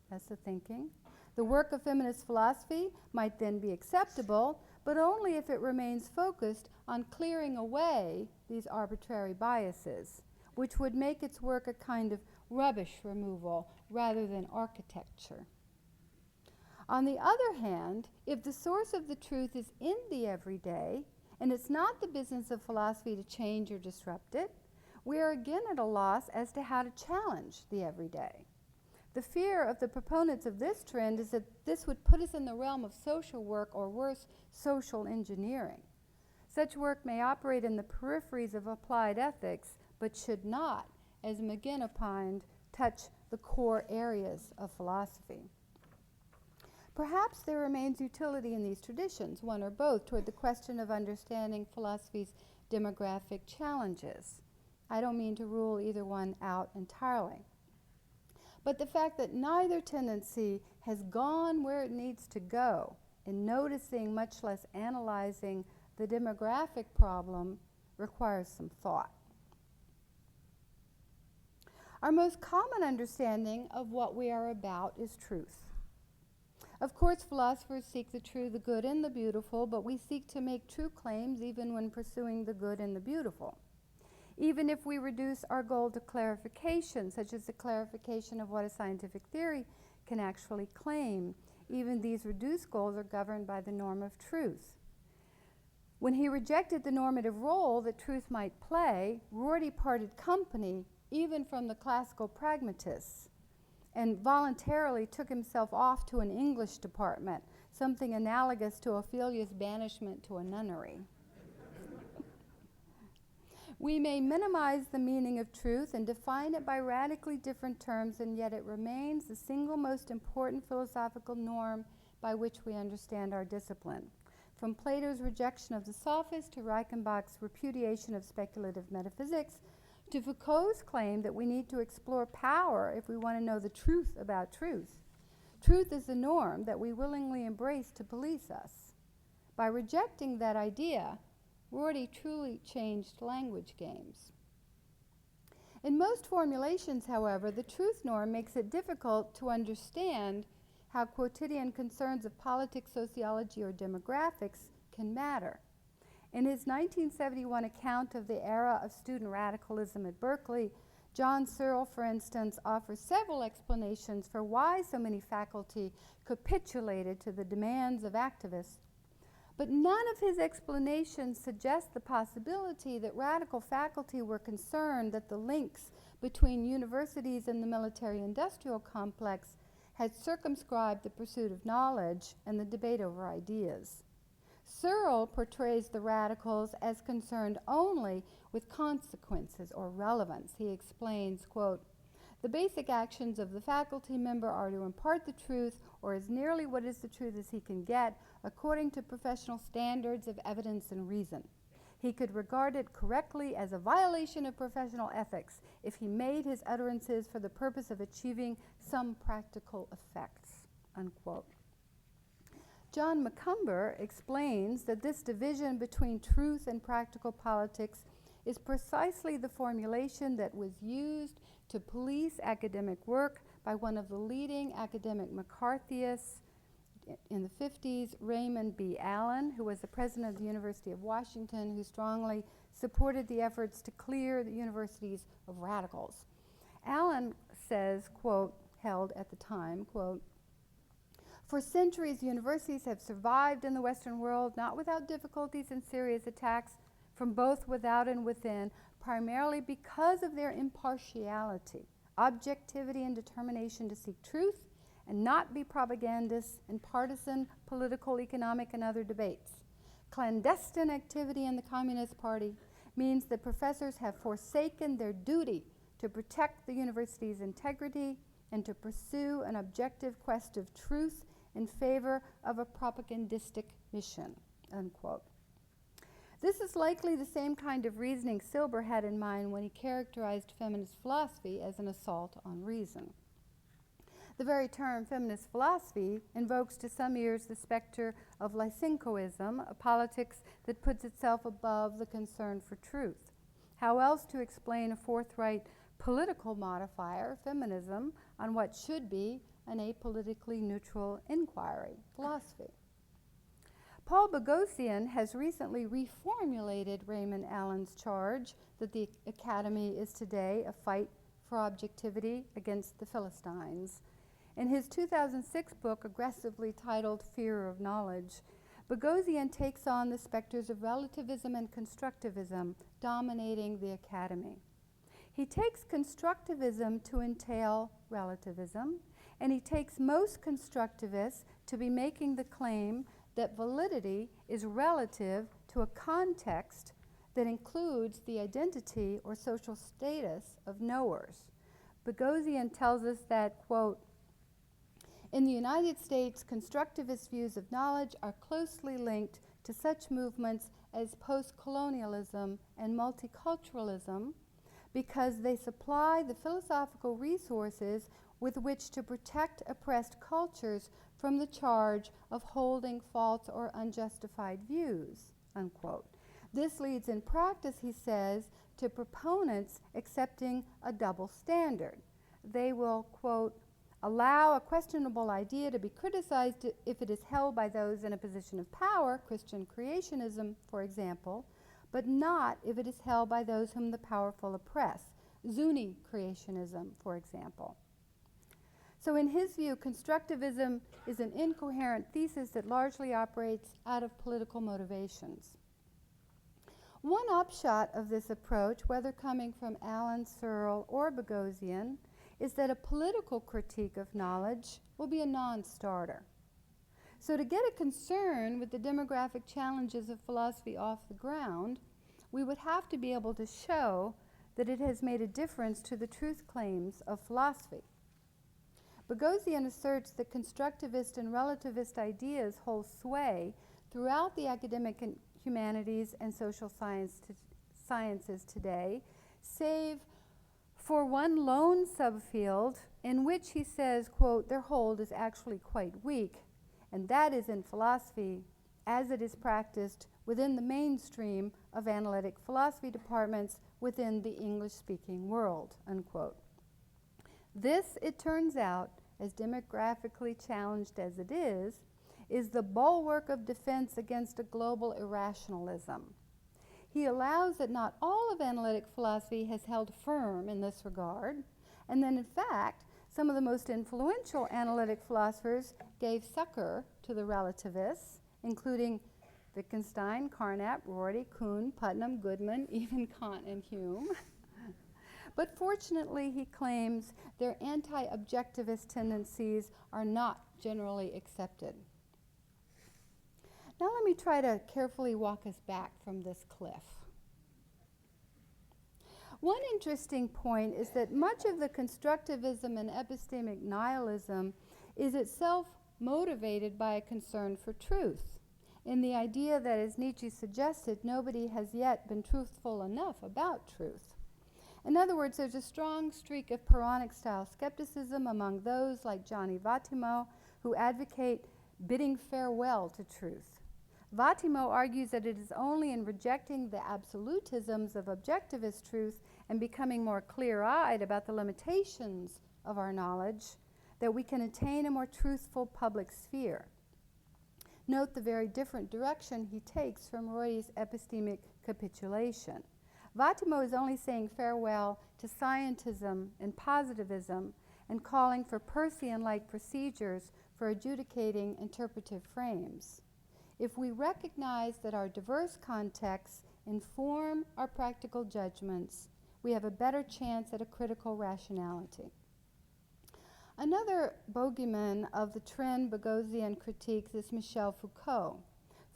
That's the thinking. The work of feminist philosophy might then be acceptable, but only if it remains focused on clearing away these arbitrary biases, which would make its work a kind of rubbish removal rather than architecture. On the other hand, if the source of the truth is in the everyday, and it's not the business of philosophy to change or disrupt it, we are again at a loss as to how to challenge the everyday. The fear of the proponents of this trend is that this would put us in the realm of social work, or worse, social engineering. Such work may operate in the peripheries of applied ethics, but should not, as McGinn opined, touch the core areas of philosophy. Perhaps there remains utility in these traditions, one or both, toward the question of understanding philosophy's demographic challenges. I don't mean to rule either one out entirely. But the fact that neither tendency has gone where it needs to go in noticing, much less analyzing, the demographic problem requires some thought. Our most common understanding of what we are about is truth. Of course, philosophers seek the true, the good, and the beautiful, but we seek to make true claims even when pursuing the good and the beautiful. Even if we reduce our goal to clarification, such as the clarification of what a scientific theory can actually claim, even these reduced goals are governed by the norm of truth. When he rejected the normative role that truth might play, Rorty parted company even from the classical pragmatists and voluntarily took himself off to an English department, something analogous to Ophelia's banishment to a nunnery. We may minimize the meaning of truth and define it by radically different terms, and yet it remains the single most important philosophical norm by which we understand our discipline. From Plato's rejection of the sophist to Reichenbach's repudiation of speculative metaphysics, to Foucault's claim that we need to explore power if we want to know the truth about truth. Truth is the norm that we willingly embrace to police us. By rejecting that idea, Rorty truly changed language games. In most formulations, however, the truth norm makes it difficult to understand how quotidian concerns of politics, sociology, or demographics can matter. In his 1971 account of the era of student radicalism at Berkeley, John Searle, for instance, offers several explanations for why so many faculty capitulated to the demands of activists. But none of his explanations suggest the possibility that radical faculty were concerned that the links between universities and the military-industrial complex had circumscribed the pursuit of knowledge and the debate over ideas. Searle portrays the radicals as concerned only with consequences or relevance. He explains, quote, "The basic actions of the faculty member are to impart the truth, or as nearly what is the truth as he can get, according to professional standards of evidence and reason. He could regard it correctly as a violation of professional ethics if he made his utterances for the purpose of achieving some practical effects," unquote. John Macomber explains that this division between truth and practical politics is precisely the formulation that was used to police academic work by one of the leading academic McCarthyists in the 50s, Raymond B. Allen, who was the president of the University of Washington, who strongly supported the efforts to clear the universities of radicals. Allen says, quote, held at the time, quote, "For centuries, universities have survived in the Western world, not without difficulties and serious attacks from both without and within, primarily because of their impartiality, objectivity, and determination to seek truth and not be propagandists in partisan, political, economic, and other debates. Clandestine activity in the Communist Party means that professors have forsaken their duty to protect the university's integrity and to pursue an objective quest of truth in favor of a propagandistic mission, unquote. This is likely the same kind of reasoning Silber had in mind when he characterized feminist philosophy as an assault on reason. The very term feminist philosophy invokes to some ears the specter of Lysenkoism, a politics that puts itself above the concern for truth. How else to explain a forthright political modifier, feminism, on what should be an apolitically neutral inquiry, philosophy? Paul Boghossian has recently reformulated Raymond Allen's charge that the academy is today a fight for objectivity against the Philistines. In his 2006 book, aggressively titled Fear of Knowledge, Boghossian takes on the specters of relativism and constructivism dominating the academy. He takes constructivism to entail relativism, and he takes most constructivists to be making the claim that validity is relative to a context that includes the identity or social status of knowers. Boghossian tells us that, quote, in the United States, constructivist views of knowledge are closely linked to such movements as post-colonialism and multiculturalism because they supply the philosophical resources with which to protect oppressed cultures from the charge of holding false or unjustified views, unquote. This leads in practice, he says, to proponents accepting a double standard. They will, quote, allow a questionable idea to be criticized if it is held by those in a position of power, Christian creationism, for example, but not if it is held by those whom the powerful oppress, Zuni creationism, for example. So in his view, constructivism is an incoherent thesis that largely operates out of political motivations. One upshot of this approach, whether coming from Allen, Searle, or Boghossian, is that a political critique of knowledge will be a non-starter. So to get a concern with the demographic challenges of philosophy off the ground, we would have to be able to show that it has made a difference to the truth claims of philosophy. Boghossian asserts that constructivist and relativist ideas hold sway throughout the academic and humanities and social sciences today, save for one lone subfield in which he says, quote, their hold is actually quite weak, and that is in philosophy as it is practiced within the mainstream of analytic philosophy departments within the English-speaking world, unquote. This, it turns out, as demographically challenged as it is the bulwark of defense against a global irrationalism. He allows that not all of analytic philosophy has held firm in this regard, and then in fact, some of the most influential analytic philosophers gave succor to the relativists, including Wittgenstein, Carnap, Rorty, Kuhn, Putnam, Goodman, even Kant and Hume. But fortunately, he claims their anti-objectivist tendencies are not generally accepted. Now let me try to carefully walk us back from this cliff. One interesting point is that much of the constructivism and epistemic nihilism is itself motivated by a concern for truth, in the idea that, as Nietzsche suggested, nobody has yet been truthful enough about truth. In other words, there's a strong streak of Pyrrhonic-style skepticism among those like Gianni Vattimo who advocate bidding farewell to truth. Vattimo argues that it is only in rejecting the absolutisms of objectivist truth and becoming more clear-eyed about the limitations of our knowledge that we can attain a more truthful public sphere. Note the very different direction he takes from Rorty's epistemic capitulation. Vattimo is only saying farewell to scientism and positivism and calling for Peircean-like procedures for adjudicating interpretive frames. If we recognize that our diverse contexts inform our practical judgments, we have a better chance at a critical rationality. Another bogeyman of the trend Bogosian critiques is Michel Foucault.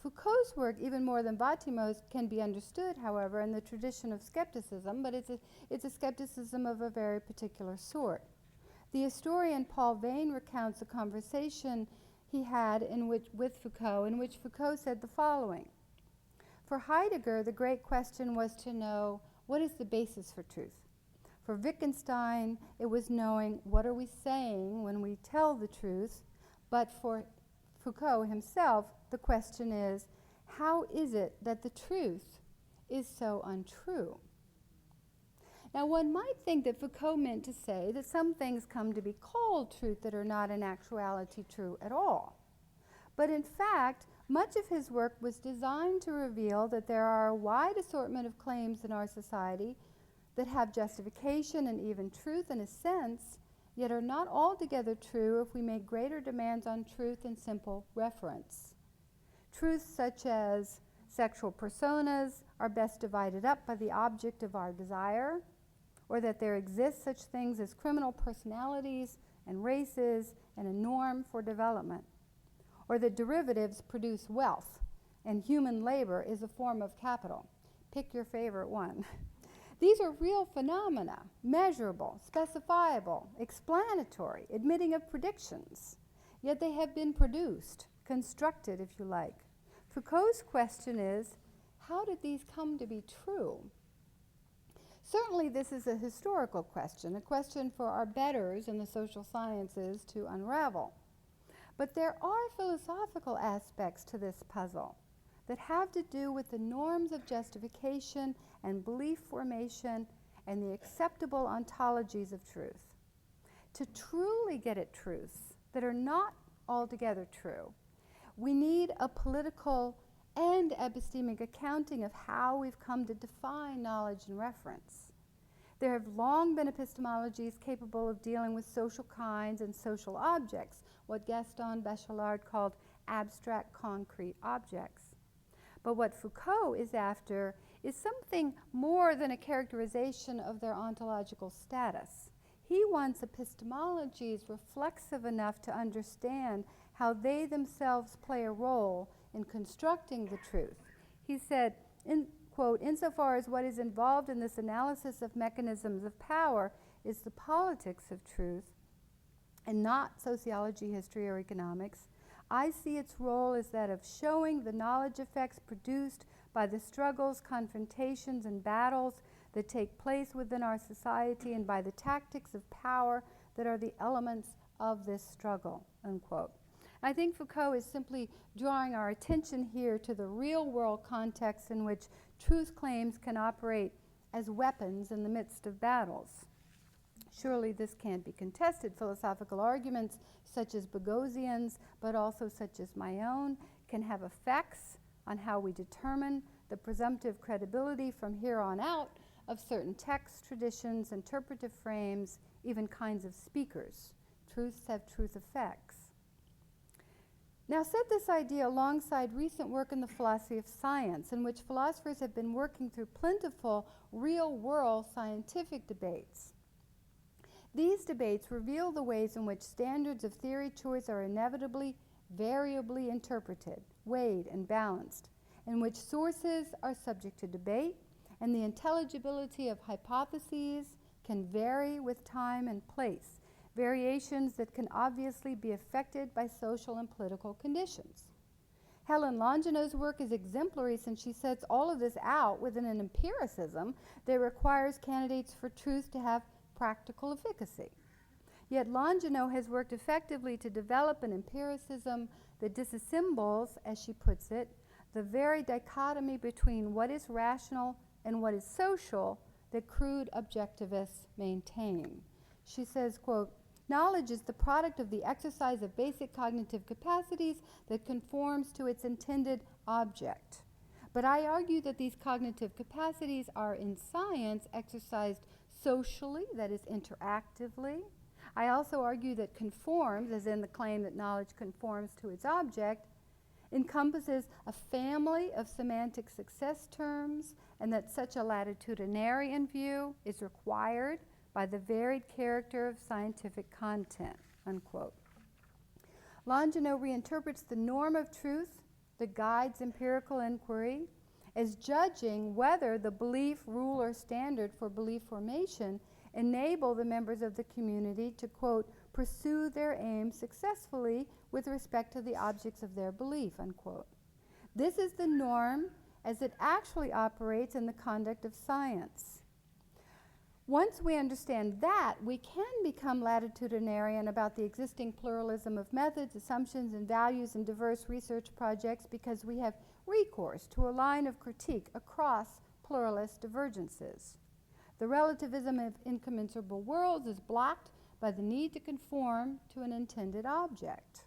Foucault's work, even more than Vatimo's, can be understood, however, in the tradition of skepticism, but it's a skepticism of a very particular sort. The historian Paul Vane recounts a conversation he had with Foucault, in which Foucault said the following: "For Heidegger, the great question was to know what is the basis for truth. For Wittgenstein, it was knowing what are we saying when we tell the truth, but for Foucault himself, the question is, how is it that the truth is so untrue?" Now, one might think that Foucault meant to say that some things come to be called truth that are not in actuality true at all. But in fact, much of his work was designed to reveal that there are a wide assortment of claims in our society that have justification and even truth in a sense, yet are not altogether true if we make greater demands on truth in simple reference. Truths such as sexual personas are best divided up by the object of our desire, or that there exist such things as criminal personalities and races and a norm for development, or that derivatives produce wealth and human labor is a form of capital. Pick your favorite one. These are real phenomena, measurable, specifiable, explanatory, admitting of predictions, yet they have been produced, constructed, if you like. Foucault's question is, how did these come to be true? Certainly this is a historical question, a question for our betters in the social sciences to unravel. But there are philosophical aspects to this puzzle that have to do with the norms of justification and belief formation and the acceptable ontologies of truth. To truly get at truths that are not altogether true, we need a political and epistemic accounting of how we've come to define knowledge and reference. There have long been epistemologies capable of dealing with social kinds and social objects, what Gaston Bachelard called abstract concrete objects. But what Foucault is after is something more than a characterization of their ontological status. He wants epistemologies reflexive enough to understand how they themselves play a role in constructing the truth. He said, quote, "Insofar as what is involved in this analysis of mechanisms of power is the politics of truth and not sociology, history, or economics, I see its role as that of showing the knowledge effects produced by the struggles, confrontations, and battles that take place within our society and by the tactics of power that are the elements of this struggle," unquote. I think Foucault is simply drawing our attention here to the real-world context in which truth claims can operate as weapons in the midst of battles. Surely this can't be contested. Philosophical arguments such as Bogosian's, but also such as my own, can have effects on how we determine the presumptive credibility from here on out of certain texts, traditions, interpretive frames, even kinds of speakers. Truths have truth effects. Now set this idea alongside recent work in the philosophy of science, in which philosophers have been working through plentiful real-world scientific debates. These debates reveal the ways in which standards of theory choice are inevitably variably interpreted, weighed, and balanced, in which sources are subject to debate, and the intelligibility of hypotheses can vary with time and place, variations that can obviously be affected by social and political conditions. Helen Longino's work is exemplary since she sets all of this out within an empiricism that requires candidates for truth to have practical efficacy. Yet Longino has worked effectively to develop an empiricism that disassembles, as she puts it, the very dichotomy between what is rational and what is social that crude objectivists maintain. She says, quote, "Knowledge is the product of the exercise of basic cognitive capacities that conforms to its intended object. But I argue that these cognitive capacities are in science exercised socially, that is interactively. I also argue that conforms, as in the claim that knowledge conforms to its object, encompasses a family of semantic success terms, and that such a latitudinarian view is required by the varied character of scientific content, unquote. Longino reinterprets the norm of truth that guides empirical inquiry as judging whether the belief, rule, or standard for belief formation enable the members of the community to, quote, pursue their aims successfully with respect to the objects of their belief, unquote. This is the norm as it actually operates in the conduct of science. Once we understand that, we can become latitudinarian about the existing pluralism of methods, assumptions, and values in diverse research projects because we have recourse to a line of critique across pluralist divergences. The relativism of incommensurable worlds is blocked by the need to conform to an intended object.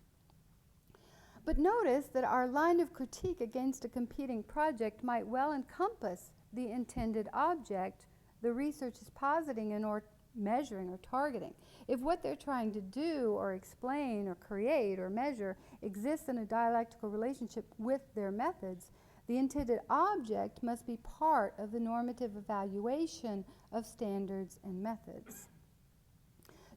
But notice that our line of critique against a competing project might well encompass the intended object the research is positing and or measuring or targeting. If what they're trying to do or explain or create or measure exists in a dialectical relationship with their methods, the intended object must be part of the normative evaluation of standards and methods.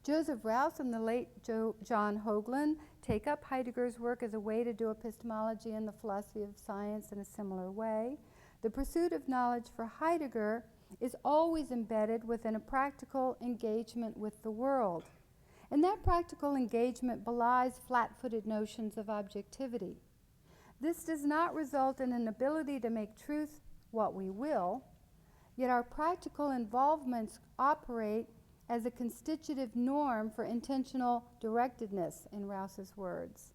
Joseph Rouse and the late John Hoagland take up Heidegger's work as a way to do epistemology and the philosophy of science in a similar way. The pursuit of knowledge for Heidegger is always embedded within a practical engagement with the world. And that practical engagement belies flat-footed notions of objectivity. This does not result in an ability to make truth what we will, yet our practical involvements operate as a constitutive norm for intentional directedness, in Rouse's words.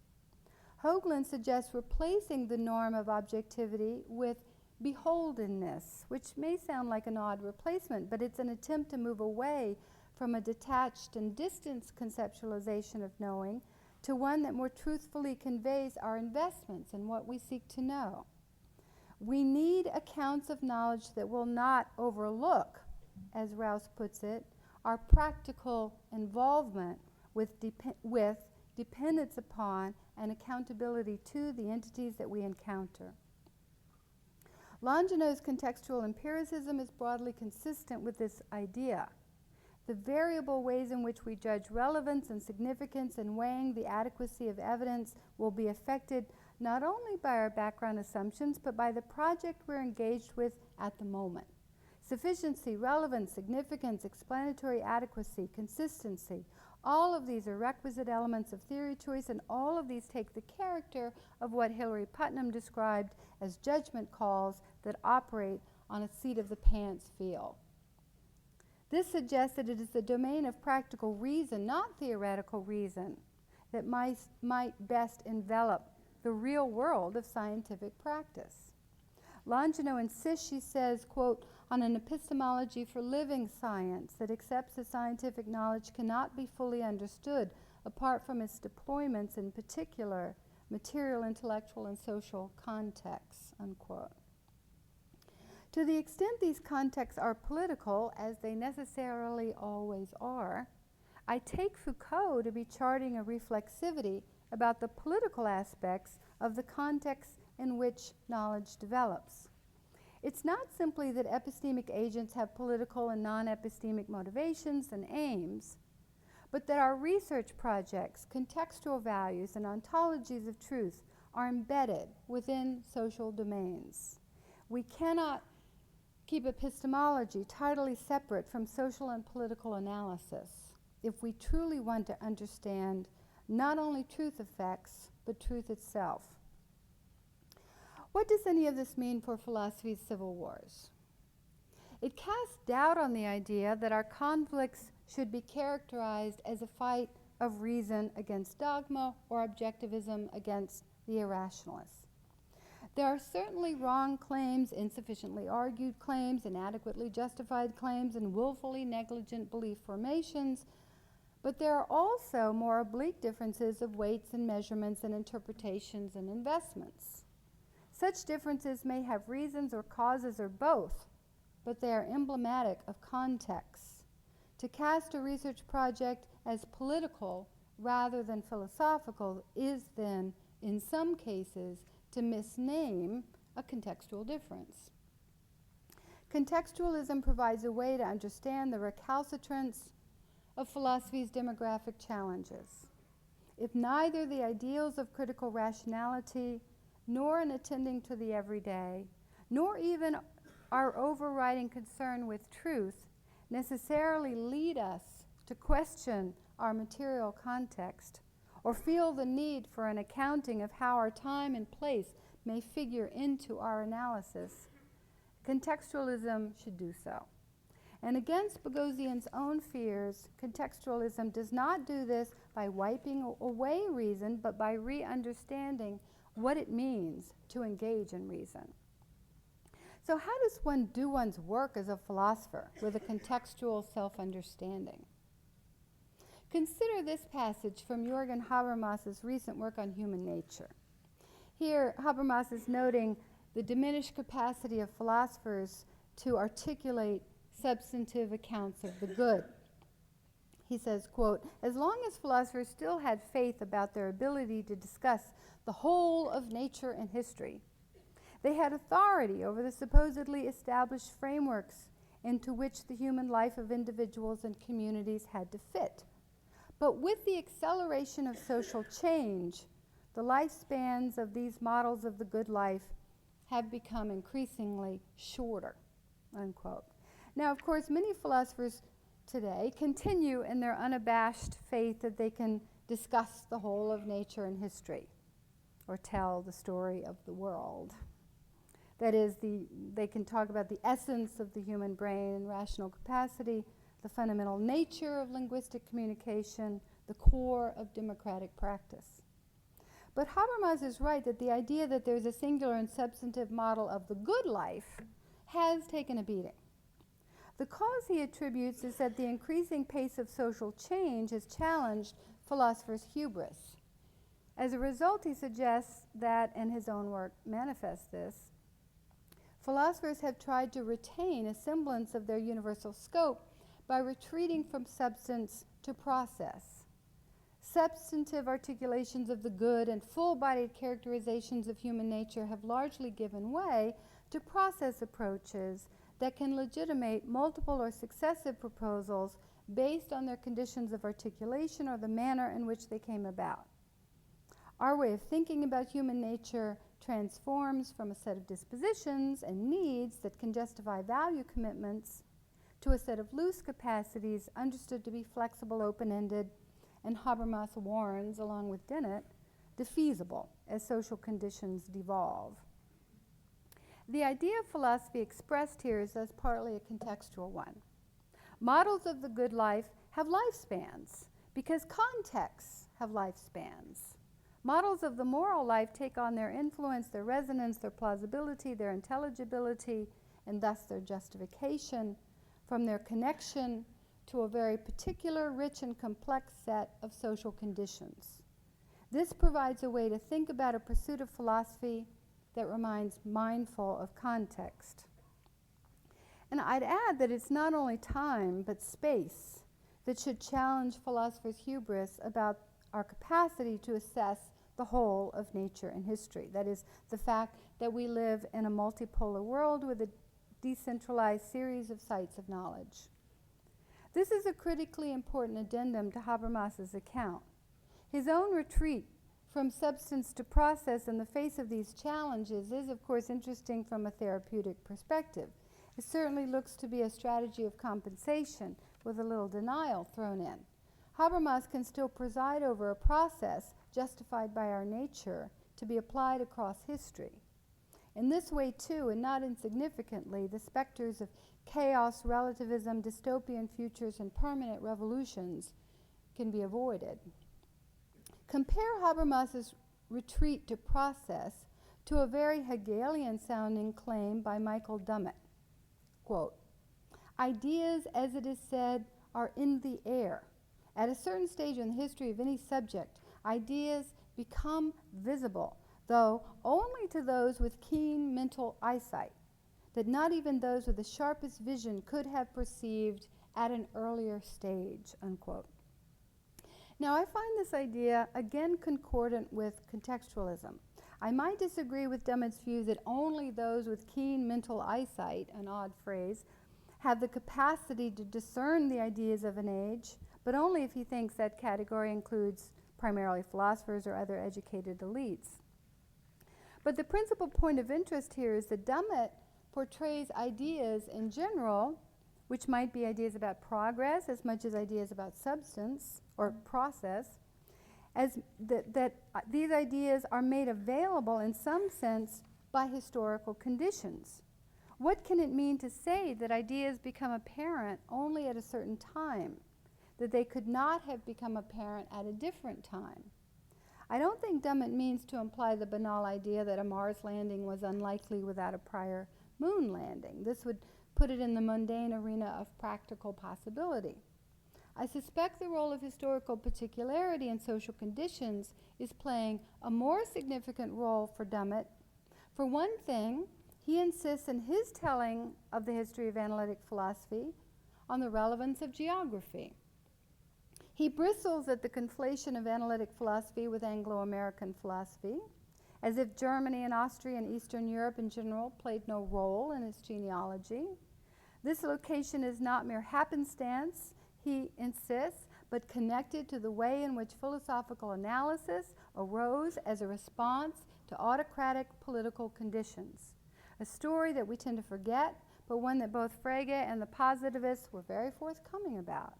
Hoagland suggests replacing the norm of objectivity with beholdenness, which may sound like an odd replacement, but it's an attempt to move away from a detached and distant conceptualization of knowing to one that more truthfully conveys our investments in what we seek to know. We need accounts of knowledge that will not overlook, as Rouse puts it, our practical involvement with dependence upon and accountability to the entities that we encounter. Longino's contextual empiricism is broadly consistent with this idea. The variable ways in which we judge relevance and significance and weighing the adequacy of evidence will be affected not only by our background assumptions, but by the project we're engaged with at the moment. Sufficiency, relevance, significance, explanatory adequacy, consistency, all of these are requisite elements of theory choice, and all of these take the character of what Hilary Putnam described as judgment calls that operate on a seat-of-the-pants feel. This suggests that it is the domain of practical reason, not theoretical reason, that might best envelop the real world of scientific practice. Longino insists, she says, quote, on an epistemology for living science that accepts that scientific knowledge cannot be fully understood apart from its deployments in particular material, intellectual, and social contexts, unquote. To the extent these contexts are political, as they necessarily always are, I take Foucault to be charting a reflexivity about the political aspects of the context in which knowledge develops. It's not simply that epistemic agents have political and non-epistemic motivations and aims, but that our research projects, contextual values, and ontologies of truth are embedded within social domains. We cannot keep epistemology totally separate from social and political analysis if we truly want to understand not only truth effects, but truth itself. What does any of this mean for philosophy's civil wars? It casts doubt on the idea that our conflicts should be characterized as a fight of reason against dogma or objectivism against the irrationalists. There are certainly wrong claims, insufficiently argued claims, inadequately justified claims, and willfully negligent belief formations, but there are also more oblique differences of weights and measurements and interpretations and investments. Such differences may have reasons or causes or both, but they are emblematic of context. To cast a research project as political rather than philosophical is then, in some cases, to misname a contextual difference. Contextualism provides a way to understand the recalcitrance of philosophy's demographic challenges. If neither the ideals of critical rationality, nor an attending to the everyday, nor even our overriding concern with truth necessarily lead us to question our material context, or feel the need for an accounting of how our time and place may figure into our analysis, contextualism should do so. And against Boghossian's own fears, contextualism does not do this by wiping away reason, but by re-understanding what it means to engage in reason. So how does one do one's work as a philosopher with a contextual self-understanding? Consider this passage from Jürgen Habermas's recent work on human nature. Here, Habermas is noting the diminished capacity of philosophers to articulate substantive accounts of the good. He says, quote, "As long as philosophers still had faith about their ability to discuss the whole of nature and history, they had authority over the supposedly established frameworks into which the human life of individuals and communities had to fit. But with the acceleration of social change, the lifespans of these models of the good life have become increasingly shorter," unquote. Now, of course, many philosophers today continue in their unabashed faith that they can discuss the whole of nature and history, or tell the story of the world. That is, they can talk about the essence of the human brain and rational capacity, the fundamental nature of linguistic communication, the core of democratic practice. But Habermas is right that the idea that there's a singular and substantive model of the good life has taken a beating. The cause he attributes is that the increasing pace of social change has challenged philosophers' hubris. As a result, he suggests that, and his own work manifests this, philosophers have tried to retain a semblance of their universal scope by retreating from substance to process. Substantive articulations of the good and full-bodied characterizations of human nature have largely given way to process approaches that can legitimate multiple or successive proposals based on their conditions of articulation or the manner in which they came about. Our way of thinking about human nature transforms from a set of dispositions and needs that can justify value commitments to a set of loose capacities understood to be flexible, open-ended, and Habermas warns, along with Dennett, defeasible as social conditions devolve. The idea of philosophy expressed here is thus partly a contextual one. Models of the good life have lifespans because contexts have lifespans. Models of the moral life take on their influence, their resonance, their plausibility, their intelligibility, and thus their justification from their connection to a very particular, rich, and complex set of social conditions. This provides a way to think about a pursuit of philosophy that remains mindful of context. And I'd add that it's not only time, but space that should challenge philosophers' hubris about our capacity to assess the whole of nature and history. That is, the fact that we live in a multipolar world with a decentralized series of sites of knowledge. This is a critically important addendum to Habermas's account. His own retreat from substance to process in the face of these challenges is, of course, interesting from a therapeutic perspective. It certainly looks to be a strategy of compensation with a little denial thrown in. Habermas can still preside over a process justified by our nature to be applied across history. In this way, too, and not insignificantly, the specters of chaos, relativism, dystopian futures, and permanent revolutions can be avoided. Compare Habermas's retreat to process to a very Hegelian-sounding claim by Michael Dummett. Quote, "Ideas, as it is said, are in the air. At a certain stage in the history of any subject, ideas become visible, though only to those with keen mental eyesight, that not even those with the sharpest vision could have perceived at an earlier stage," unquote. Now, I find this idea again concordant with contextualism. I might disagree with Dummett's view that only those with keen mental eyesight, an odd phrase, have the capacity to discern the ideas of an age, but only if he thinks that category includes primarily philosophers or other educated elites. But the principal point of interest here is that Dummett portrays ideas in general, which might be ideas about progress as much as ideas about substance or process, as these ideas are made available in some sense by historical conditions. What can it mean to say that ideas become apparent only at a certain time, that they could not have become apparent at a different time? I don't think Dummett means to imply the banal idea that a Mars landing was unlikely without a prior moon landing. This would put it in the mundane arena of practical possibility. I suspect the role of historical particularity in social conditions is playing a more significant role for Dummett. For one thing, he insists in his telling of the history of analytic philosophy on the relevance of geography. He bristles at the conflation of analytic philosophy with Anglo-American philosophy, as if Germany and Austria and Eastern Europe in general played no role in its genealogy. This location is not mere happenstance, he insists, but connected to the way in which philosophical analysis arose as a response to autocratic political conditions. A story that we tend to forget, but one that both Frege and the positivists were very forthcoming about.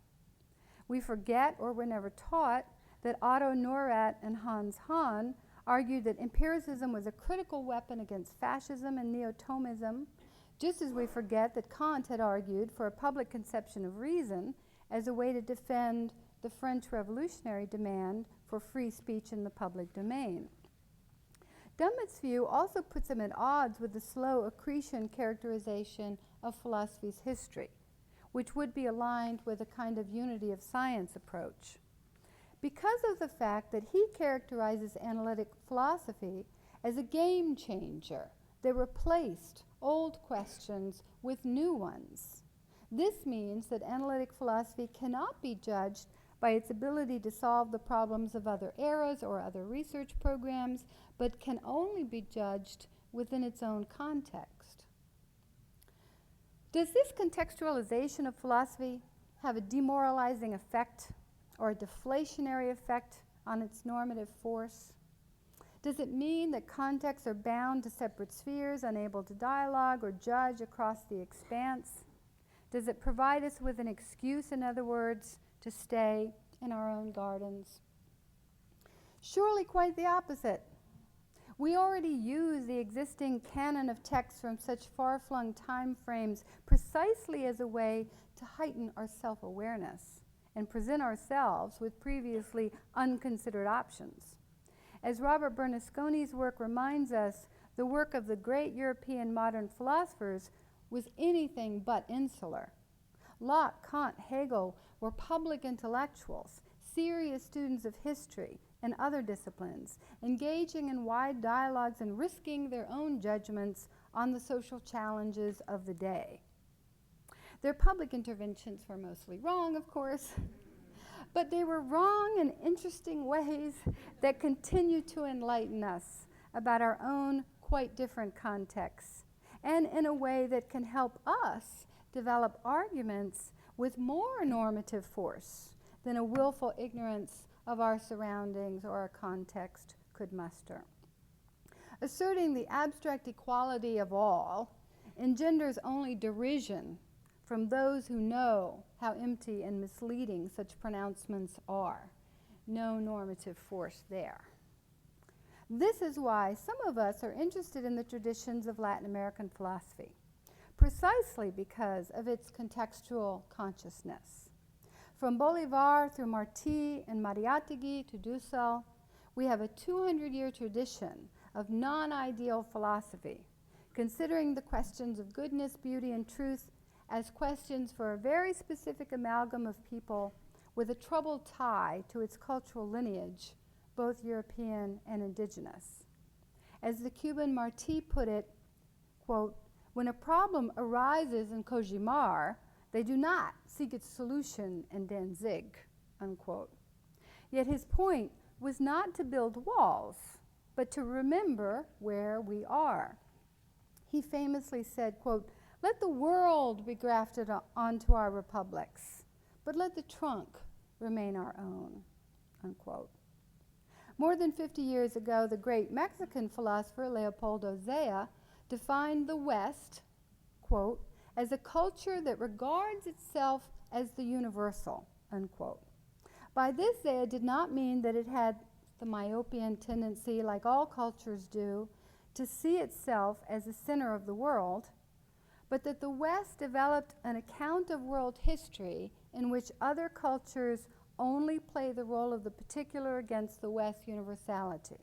We forget, or were never taught, that Otto Neurath and Hans Hahn argued that empiricism was a critical weapon against fascism and neo-Thomism, just as we forget that Kant had argued for a public conception of reason as a way to defend the French revolutionary demand for free speech in the public domain. Dummett's view also puts him at odds with the slow accretion characterization of philosophy's history, which would be aligned with a kind of unity of science approach. Because of the fact that he characterizes analytic philosophy as a game changer that replaced old questions with new ones. This means that analytic philosophy cannot be judged by its ability to solve the problems of other eras or other research programs, but can only be judged within its own context. Does this contextualization of philosophy have a demoralizing effect or a deflationary effect on its normative force? Does it mean that contexts are bound to separate spheres, unable to dialogue or judge across the expanse? Does it provide us with an excuse, in other words, to stay in our own gardens? Surely quite the opposite. We already use the existing canon of texts from such far-flung time frames precisely as a way to heighten our self-awareness and present ourselves with previously unconsidered options. As Robert Bernasconi's work reminds us, the work of the great European modern philosophers was anything but insular. Locke, Kant, Hegel were public intellectuals, serious students of history and other disciplines, engaging in wide dialogues and risking their own judgments on the social challenges of the day. Their public interventions were mostly wrong, of course, but they were wrong in interesting ways that continue to enlighten us about our own quite different contexts, and in a way that can help us develop arguments with more normative force than a willful ignorance of our surroundings or our context could muster. Asserting the abstract equality of all engenders only derision from those who know how empty and misleading such pronouncements are. No normative force there. This is why some of us are interested in the traditions of Latin American philosophy, precisely because of its contextual consciousness. From Bolivar through Martí and Mariátegui to Dussel, we have a 200-year tradition of non-ideal philosophy, considering the questions of goodness, beauty, and truth as questions for a very specific amalgam of people with a troubled tie to its cultural lineage, both European and indigenous. As the Cuban Martí put it, quote, "When a problem arises in Cojimar, they do not seek its solution in Danzig," unquote. Yet his point was not to build walls, but to remember where we are. He famously said, quote, "Let the world be grafted onto our republics, but let the trunk remain our own," unquote. More than 50 years ago, the great Mexican philosopher Leopoldo Zea defined the West, quote, "as a culture that regards itself as the universal," unquote. By this, Zea did not mean that it had the myopian tendency, like all cultures do, to see itself as the center of the world, but that the West developed an account of world history in which other cultures only play the role of the particular against the West's universality.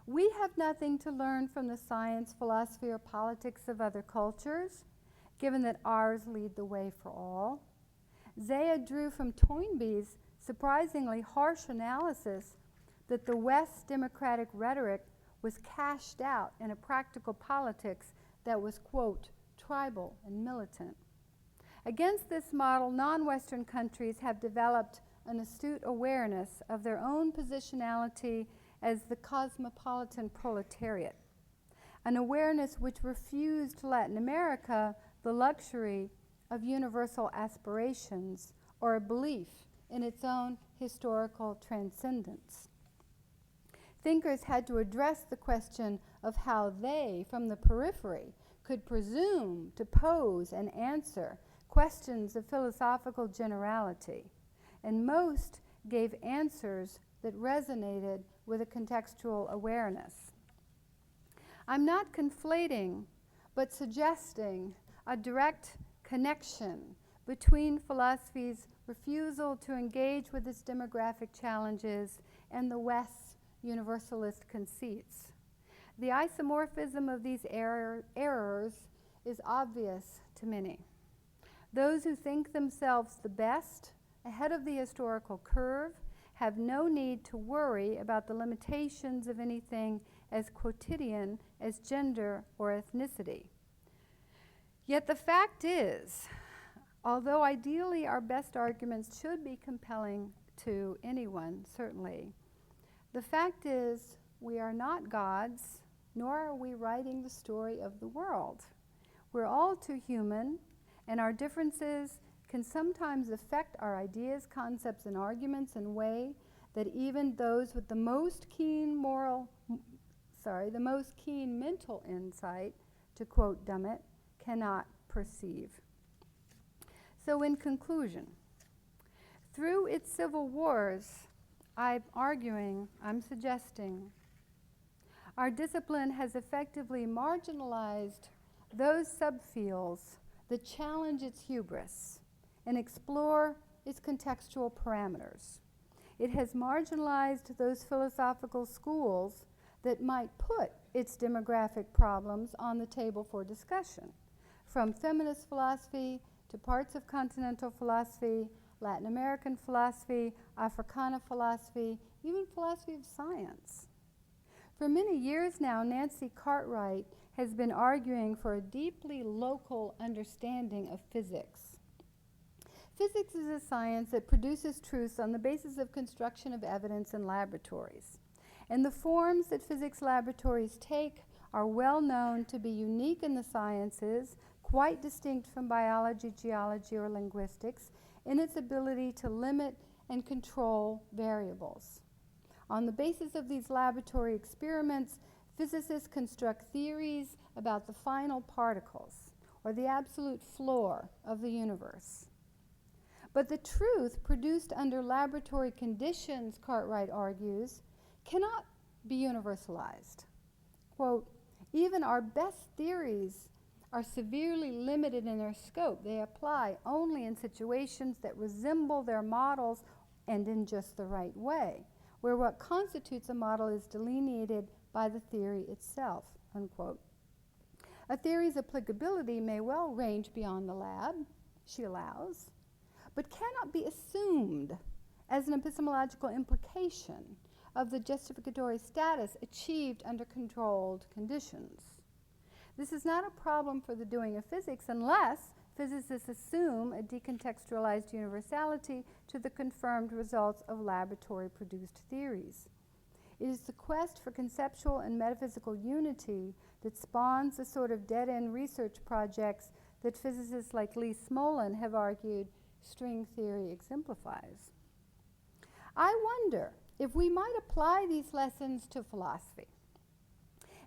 We have nothing to learn from the science, philosophy, or politics of other cultures, given that ours lead the way for all. Zea drew from Toynbee's surprisingly harsh analysis that the West's democratic rhetoric was cashed out in a practical politics that was, quote, tribal and militant. Against this model, non-Western countries have developed an astute awareness of their own positionality as the cosmopolitan proletariat, an awareness which refused Latin America the luxury of universal aspirations or a belief in its own historical transcendence. Thinkers had to address the question of how they, from the periphery, could presume to pose and answer questions of philosophical generality, and most gave answers that resonated with a contextual awareness. I'm not conflating, but suggesting a direct connection between philosophy's refusal to engage with its demographic challenges and the West's universalist conceits. The isomorphism of these errors is obvious to many. Those who think themselves the best, ahead of the historical curve, have no need to worry about the limitations of anything as quotidian as gender or ethnicity. Yet the fact is, although ideally our best arguments should be compelling to anyone, certainly, the fact is we are not gods, nor are we writing the story of the world. We're all too human, and our differences can sometimes affect our ideas, concepts, and arguments in a way that even those with the most keen mental insight, to quote Dummett, cannot perceive. So in conclusion, through its civil wars, I'm suggesting, our discipline has effectively marginalized those subfields that challenge its hubris and explore its contextual parameters. It has marginalized those philosophical schools that might put its demographic problems on the table for discussion, from feminist philosophy to parts of continental philosophy, Latin American philosophy, Africana philosophy, even philosophy of science. For many years now, Nancy Cartwright has been arguing for a deeply local understanding of physics. Physics is a science that produces truths on the basis of construction of evidence in laboratories. And the forms that physics laboratories take are well known to be unique in the sciences, quite distinct from biology, geology, or linguistics, in its ability to limit and control variables. On the basis of these laboratory experiments, physicists construct theories about the final particles, or the absolute floor of the universe. But the truth produced under laboratory conditions, Cartwright argues, cannot be universalized. Quote, even our best theories are severely limited in their scope. They apply only in situations that resemble their models and in just the right way, where what constitutes a model is delineated by the theory itself, unquote. A theory's applicability may well range beyond the lab, she allows, but cannot be assumed as an epistemological implication of the justificatory status achieved under controlled conditions. This is not a problem for the doing of physics unless physicists assume a decontextualized universality to the confirmed results of laboratory-produced theories. It is the quest for conceptual and metaphysical unity that spawns the sort of dead-end research projects that physicists like Lee Smolin have argued string theory exemplifies. I wonder if we might apply these lessons to philosophy.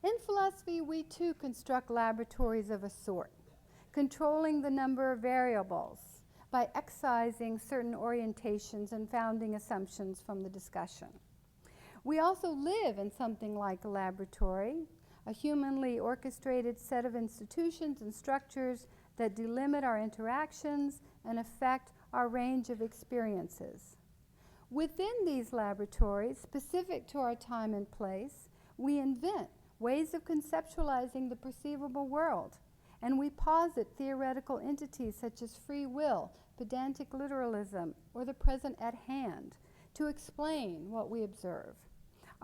In philosophy, we too construct laboratories of a sort, controlling the number of variables by excising certain orientations and founding assumptions from the discussion. We also live in something like a laboratory, a humanly orchestrated set of institutions and structures that delimit our interactions and affect our range of experiences. Within these laboratories, specific to our time and place, we invent ways of conceptualizing the perceivable world, and we posit theoretical entities such as free will, pedantic literalism, or the present at hand to explain what we observe.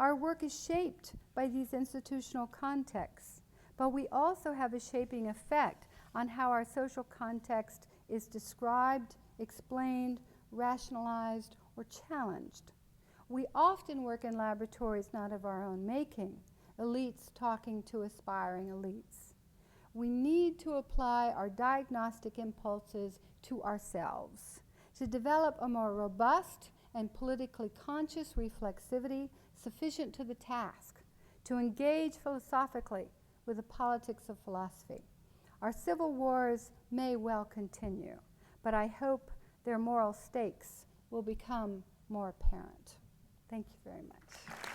Our work is shaped by these institutional contexts, but we also have a shaping effect on how our social context is described, explained, rationalized, or challenged. We often work in laboratories not of our own making, elites talking to aspiring elites. We need to apply our diagnostic impulses to ourselves, to develop a more robust and politically conscious reflexivity sufficient to the task, to engage philosophically with the politics of philosophy. Our civil wars may well continue, but I hope their moral stakes will become more apparent. Thank you very much.